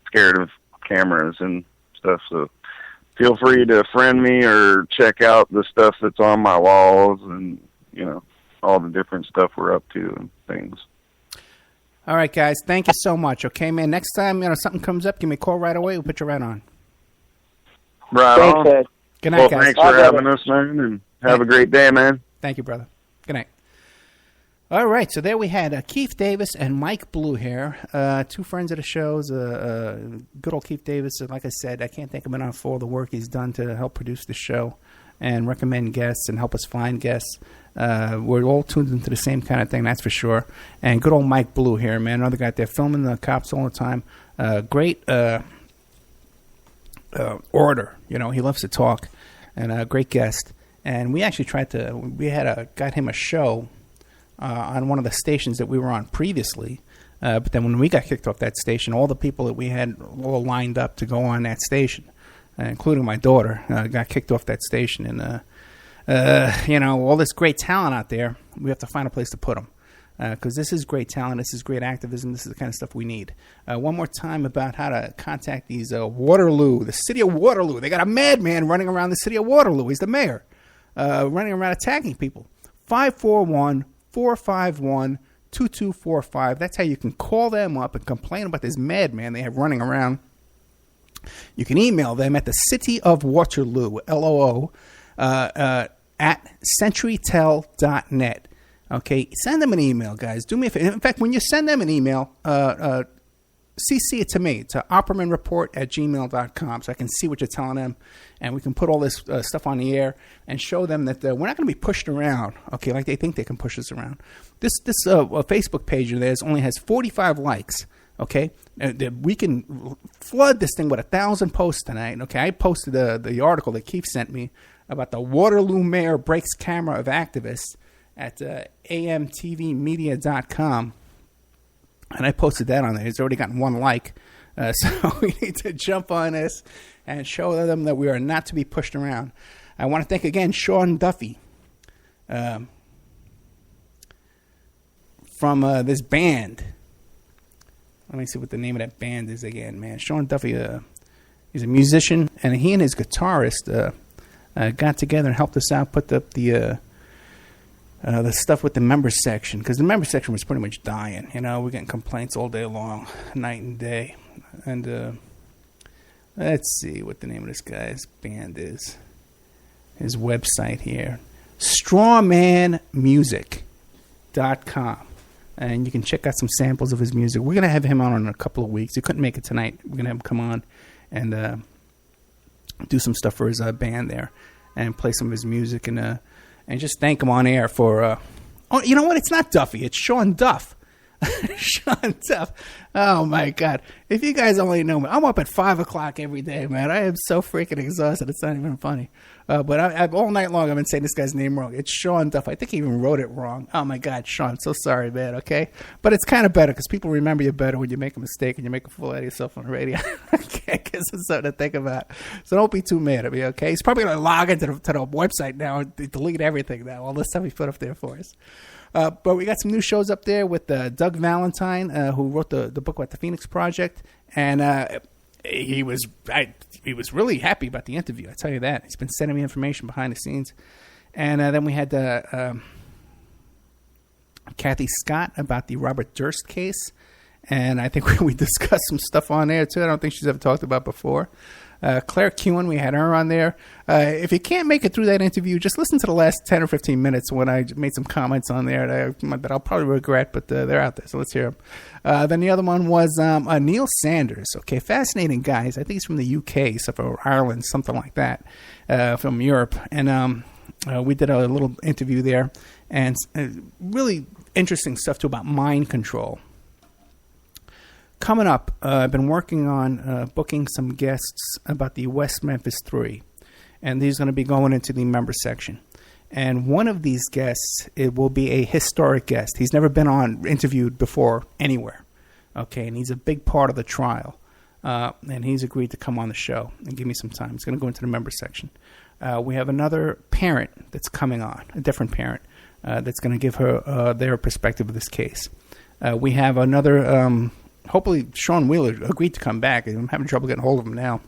scared of cameras and stuff. So feel free to friend me or check out the stuff that's on my walls and all the different stuff we're up to and things. All right, guys. Thank you so much. Okay, man. Next time something comes up, give me a call right away. We'll put you right on. Right on. Thanks, Ed. Good night, guys. Thanks for having us, man, and have a great day, man. Thank you, brother. Good night. All right, so there we had Kif Davis and Mike Bluehair, two friends of the shows. Good old Kif Davis. Like I said, I can't thank him enough for all the work he's done to help produce the show and recommend guests and help us find guests. We're all tuned into the same kind of thing, that's for sure. And good old Mike Bluehair, man, another guy out there filming the cops all the time. Great orator, he loves to talk, and a great guest. And we actually got him a show on one of the stations that we were on previously. But then when we got kicked off that station, all the people that we had all lined up to go on that station, including my daughter, got kicked off that station. And, all this great talent out there, we have to find a place to put them. Because this is great talent, this is great activism, this is the kind of stuff we need. One more time about how to contact these Waterloo, the city of Waterloo. They got a madman running around the city of Waterloo. He's the mayor, running around attacking people. 541-451-2245. That's how you can call them up and complain about this madman they have running around. You can email them at the City of Waterloo, LOO, at centurytel.net. Okay, send them an email, guys. Do me a favor. In fact, when you send them an email, CC it to me, to oppermanreport@gmail.com, so I can see what you're telling them, and we can put all this stuff on the air and show them that we're not going to be pushed around, okay, like they think they can push us around. This Facebook page of theirs only has 45 likes, okay? We can flood this thing with 1,000 posts tonight, okay? I posted the article that Keith sent me about the Waterloo mayor breaks camera of activists at amtvmedia.com. And I posted that on there. It's already gotten 1 like. So we need to jump on this and show them that we are not to be pushed around. I want to thank again Sean Duffy from this band. Let me see what the name of that band is again, man. Sean Duffy, he's a musician, and he and his guitarist got together and helped us out, put up the the stuff with the members section, because the members section was pretty much dying. We're getting complaints all day long, night and day. And let's see what the name of this guy's band is. His website here, strawmanmusic.com. And you can check out some samples of his music. We're going to have him on in a couple of weeks. He couldn't make it tonight. We're going to have him come on and do some stuff for his band there and play some of his music and just thank him on air for... oh, you know what? It's not Duffy. It's Sean Duff. Sean Duff. Oh, my God. If you guys only know me, I'm up at 5 o'clock every day, man. I am so freaking exhausted. It's not even funny. But I all night long, I've been saying this guy's name wrong. It's Sean Duff. I think he even wrote it wrong. Oh, my God, Sean. So sorry, man, okay? But it's kind of better because people remember you better when you make a mistake and you make a fool out of yourself on the radio. Okay, because it's something to think about. So don't be too mad at me, okay? He's probably going to log into the website now and delete everything now, all the stuff he put up there for us. But we got some new shows up there with Doug Valentine, who wrote the book about the Phoenix Project, and he was really happy about the interview. I tell you that. He's been sending me information behind the scenes, and then we had Kathy Scott about the Robert Durst case, and I think we discussed some stuff on there too. I don't think she's ever talked about before. Claire Kewen, we had her on there. If you can't make it through that interview, just listen to the last 10 or 15 minutes when I made some comments on there that I'll probably regret, but they're out there, so let's hear them. Then the other one was Neil Sanders. Okay, fascinating guy. I think he's from the UK, so from Ireland, something like that, from Europe. And we did a little interview there, and really interesting stuff, too, about mind control. Coming up, I've been working on booking some guests about the West Memphis 3, and these are going to be going into the member section. And one of these guests, it will be a historic guest. He's never been interviewed before anywhere, okay, and he's a big part of the trial. And he's agreed to come on the show and give me some time. He's going to go into the member section. We have another parent that's coming on, a different parent, that's going to give her their perspective of this case. We have another... hopefully Sean Wheeler agreed to come back. I'm having trouble getting hold of him now.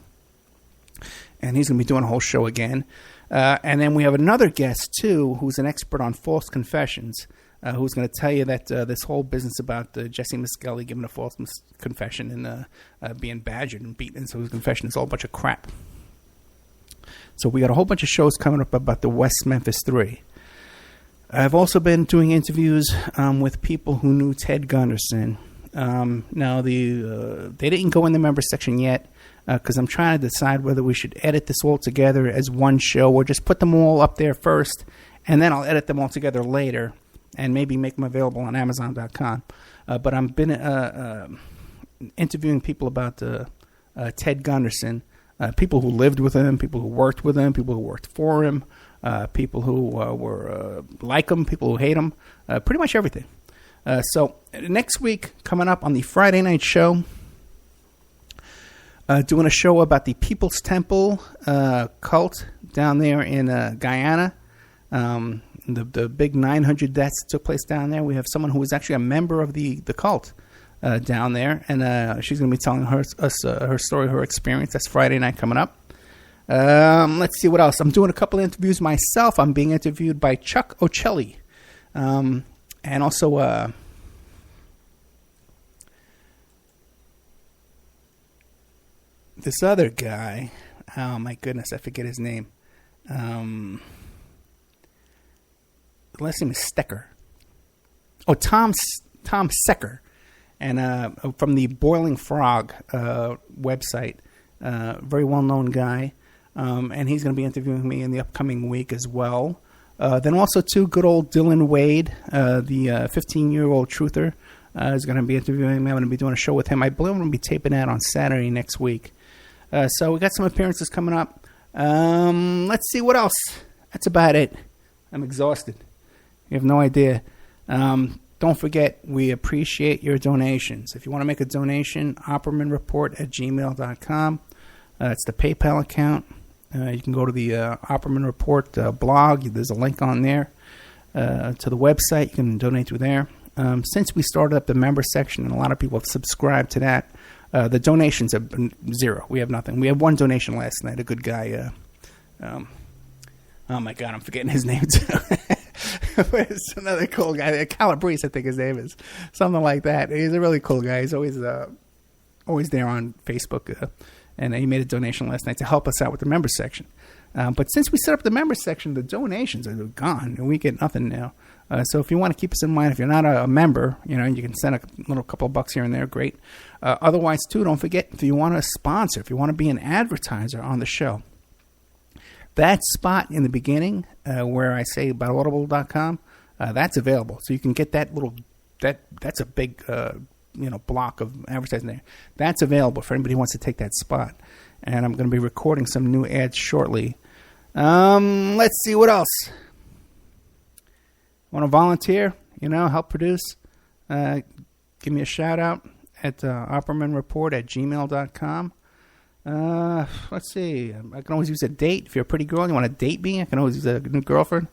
And he's going to be doing a whole show again. And then we have another guest, too, who's an expert on false confessions, who's going to tell you that this whole business about Jesse Miskelly giving a false confession and being badgered and beaten into his confession is all a bunch of crap. So we got a whole bunch of shows coming up about the West Memphis 3. I've also been doing interviews with people who knew Ted Gunderson. Now, they didn't go in the member section yet because I'm trying to decide whether we should edit this all together as one show or just put them all up there first, and then I'll edit them all together later and maybe make them available on Amazon.com. But I've been interviewing people about Ted Gunderson, people who lived with him, people who worked with him, people who worked for him, people who were like him, people who hate him, pretty much everything. So next week, coming up on the Friday night show, doing a show about the People's Temple cult down there in Guyana. The big 900 deaths that took place down there. We have someone who was actually a member of the cult down there, and she's going to be telling us her story, her experience. That's Friday night coming up. Let's see what else. I'm doing a couple of interviews myself. I'm being interviewed by Chuck Ocelli. And also, this other guy, oh my goodness, I forget his name. The last name is Stecker. Oh, Tom Secker. And from the Boiling Frog website, very well-known guy. And he's going to be interviewing me in the upcoming week as well. Then also, too, good old Dylan Wade, the 15-year-old truther, is going to be interviewing me. I'm going to be doing a show with him. I believe I'm going to be taping that on Saturday next week. So we got some appearances coming up. Let's see what else. That's about it. I'm exhausted. You have no idea. Don't forget, we appreciate your donations. If you want to make a donation, oppermanreport@gmail.com. It's the PayPal account. You can go to the Opperman Report blog. There's a link on there to the website. You can donate through there. Since we started up the member section, and a lot of people have subscribed to that, the donations have been zero. We have nothing. We had one donation last night. A good guy. Oh, my God, I'm forgetting his name, too. It's another cool guy. Calabrese, I think his name is. Something like that. He's a really cool guy. He's always there on Facebook. And he made a donation last night to help us out with the member section. But since we set up the member section, the donations are gone, and we get nothing now. So if you want to keep us in mind, if you're not a member, you can send a little couple of bucks here and there, great. Otherwise, too, don't forget, if you want to sponsor, if you want to be an advertiser on the show, that spot in the beginning where I say about audible.com, that's available. So you can get that that's a big block of advertising there. That's available for anybody who wants to take that spot. And I'm going to be recording some new ads shortly. Let's see, what else? Want to volunteer? Help produce? Give me a shout out at oppermanreport@gmail.com. Let's see. I can always use a date. If you're a pretty girl and you want to date me, I can always use a new girlfriend.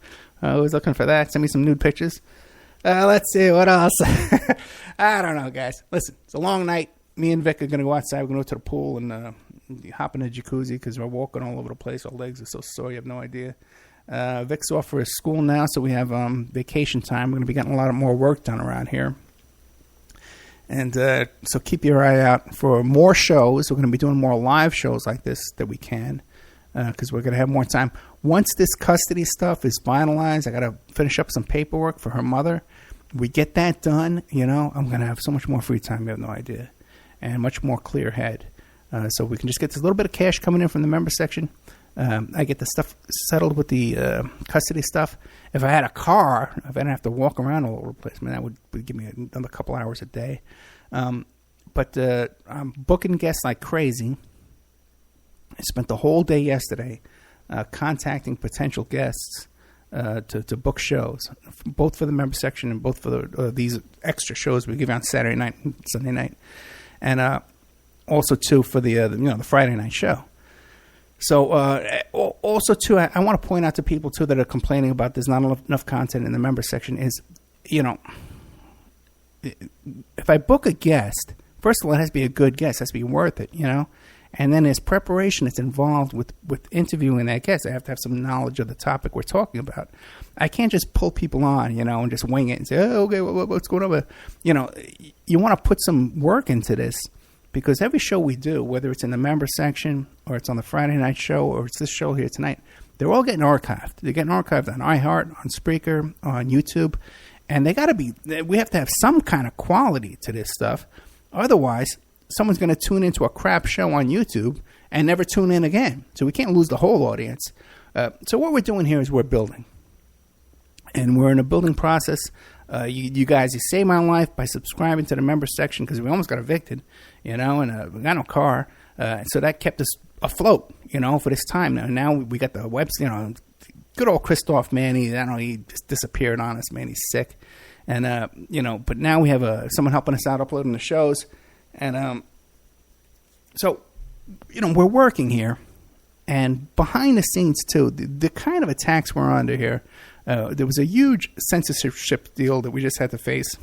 Always looking for that. Send me some nude pictures. Let's see, what else? I don't know, guys. Listen, it's a long night. Me and Vic are going to go outside. We're going to go to the pool and hop in the jacuzzi because we're walking all over the place. Our legs are so sore, you have no idea. Vic's off for his school now, so we have vacation time. We're going to be getting a lot more work done around here. And so keep your eye out for more shows. We're going to be doing more live shows like this that we can because we're going to have more time. Once this custody stuff is finalized, I got to finish up some paperwork for her mother. We get that done, I'm going to have so much more free time, you have no idea, and much more clear head. So we can just get this little bit of cash coming in from the member section. I get the stuff settled with the custody stuff. If I had a car, if I didn't have to walk around all over the place, that would give me another couple hours a day. But I'm booking guests like crazy. I spent the whole day yesterday contacting potential guests to book shows, both for the member section and both for these extra shows we give on Saturday night and Sunday night, and also too for the Friday night show. So also too, I want to point out to people too that are complaining about there's not enough content in the member section is, if I book a guest, first of all, it has to be a good guest, it has to be worth it, and then there's preparation that's involved with interviewing that guest. I have to have some knowledge of the topic we're talking about. I can't just pull people on, and just wing it and say, oh, okay, what's going on with, you want to put some work into this. Because every show we do, whether it's in the member section or it's on the Friday night show or it's this show here tonight, they're all getting archived. They're getting archived on iHeart, on Spreaker, on YouTube. And we have to have some kind of quality to this stuff. Otherwise, someone's going to tune into a crap show on YouTube and never tune in again. So we can't lose the whole audience. So what we're doing here is we're building. And we're in a building process. You guys, you saved my life by subscribing to the member section because we almost got evicted, and we got no car. So that kept us afloat, for this time. Now we got the website, good old Christoph, man. He just disappeared on us, man. He's sick. And, but now we have someone helping us out uploading the shows. And so, we're working here. And behind the scenes, too, the kind of attacks we're under here, there was a huge censorship deal that we just had to face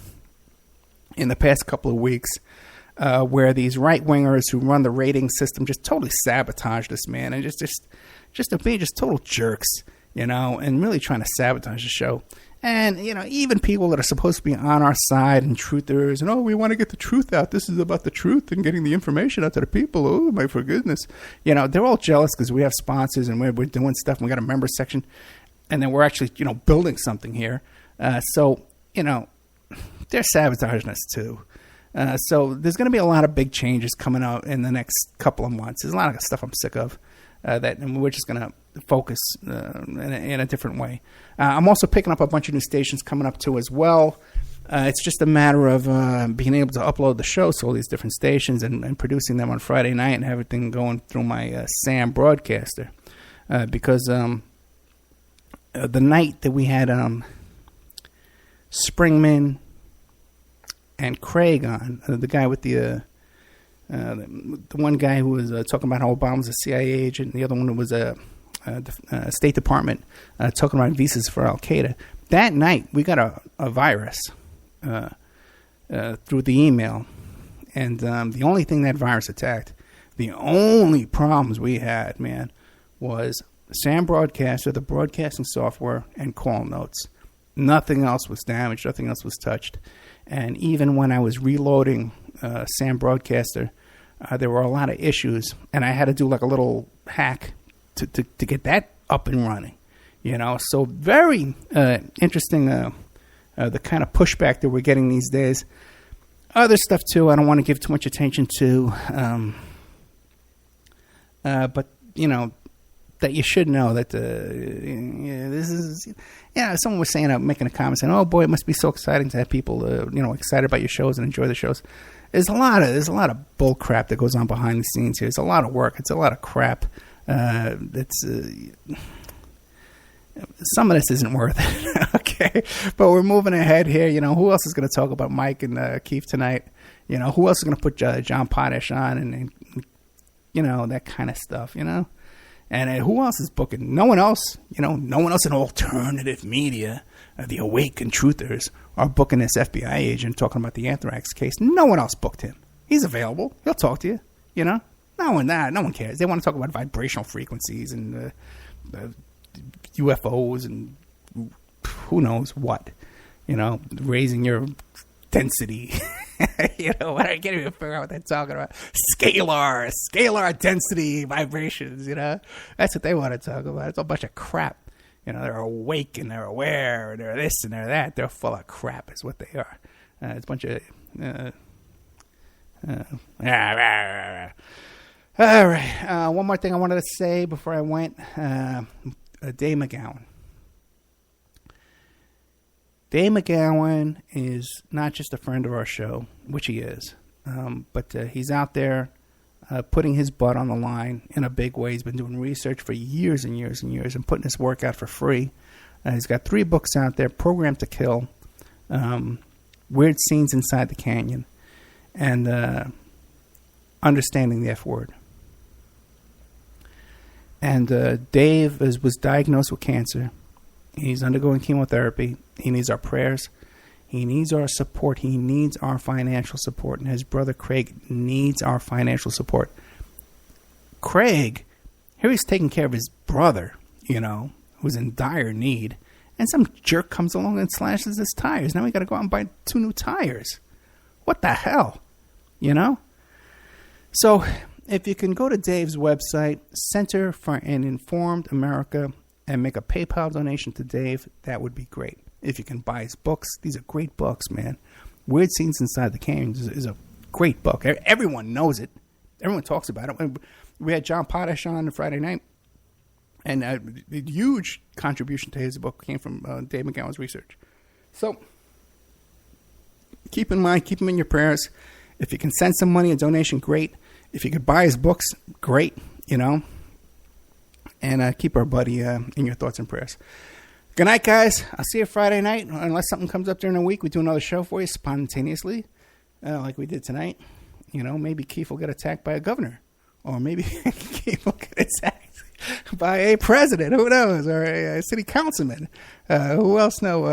in the past couple of weeks where these right-wingers who run the rating system just totally sabotaged us, man, and just being just total jerks, and really trying to sabotage the show. And, even people that are supposed to be on our side and truthers and, we want to get the truth out. This is about the truth and getting the information out to the people. Oh, my forgiveness. They're all jealous because we have sponsors and we're doing stuff and we got a member section. And then we're actually, building something here. So, they're sabotaging us too. So there's going to be a lot of big changes coming out in the next couple of months. There's a lot of stuff I'm sick of and we're just going to focus in a different way. I'm also picking up a bunch of new stations coming up too as well. It's just a matter of being able to upload the show to all these different stations and producing them on Friday night and everything going through my Sam broadcaster. Because the night that we had Springman and Craig on, the guy with the one guy who was talking about how Obama's a CIA agent, and the other one was a State Department talking about visas for Al Qaeda. That night we got a virus through the email, and the only thing that virus attacked, the only problems we had, man, was Sam Broadcaster, the broadcasting software, and call notes. Nothing else was damaged. Nothing else was touched. And even when I was reloading Sam Broadcaster, there were a lot of issues, and I had to do like a little hack to get that up and running. So very interesting. The kind of pushback that we're getting these days. Other stuff too. I don't want to give too much attention to, but that you should know that this is. Someone was saying, making a comment saying, "Oh boy, it must be so exciting to have people, excited about your shows and enjoy the shows." There's a lot of bull crap that goes on behind the scenes here. It's a lot of work. It's a lot of crap. Some of this isn't worth it. Okay, but we're moving ahead here. Who else is going to talk about Mike and Keith tonight? Who else is going to put John Potash on and that kind of stuff. And who else is booking? No one else. No one else in alternative media, the awakened truthers, are booking this FBI agent talking about the anthrax case. No one else booked him. He's available. He'll talk to you. No one cares. They want to talk about vibrational frequencies and UFOs and who knows what. Raising your density. I can't even figure out what they're talking about. Scalar density vibrations, That's what they want to talk about. It's a bunch of crap. They're awake and they're aware and they're this and they're that. They're full of crap is what they are. It's a bunch of... All right. One more thing I wanted to say before I went. Dave McGowan. Dave McGowan is not just a friend of our show, which he is, but he's out there putting his butt on the line in a big way. He's been doing research for years and years and years and putting his work out for free. He's got 3 books out there, Programmed to Kill, Weird Scenes Inside the Canyon, and Understanding the F Word. And Dave was diagnosed with cancer. He's undergoing chemotherapy. He needs our prayers. He needs our support. He needs our financial support. And his brother Craig needs our financial support. Craig, here he's taking care of his brother, who's in dire need. And some jerk comes along and slashes his tires. Now we got to go out and buy 2 new tires. What the hell? So if you can go to Dave's website, Center for an Informed America, and make a PayPal donation to Dave, that would be great. If you can buy his books, these are great books, man. Weird Scenes Inside the Canyon is a great book. Everyone knows it. Everyone talks about it. We had John Potash on Friday night, and a huge contribution to his book came from Dave McGowan's research. So keep in mind, keep him in your prayers. If you can send some money, a donation, great. If you could buy his books, great, And keep our buddy in your thoughts and prayers. Good night, guys. I'll see you Friday night. Unless something comes up during the week, we do another show for you spontaneously, like we did tonight. Maybe Keith will get attacked by a governor. Or maybe Keith will get attacked by a president. Who knows? Or a city councilman. Who else know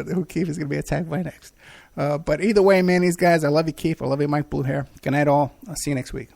who Keith is going to be attacked by next? But either way, man, these guys, I love you, Keith. I love you, Mike Bluehair. Good night, all. I'll see you next week.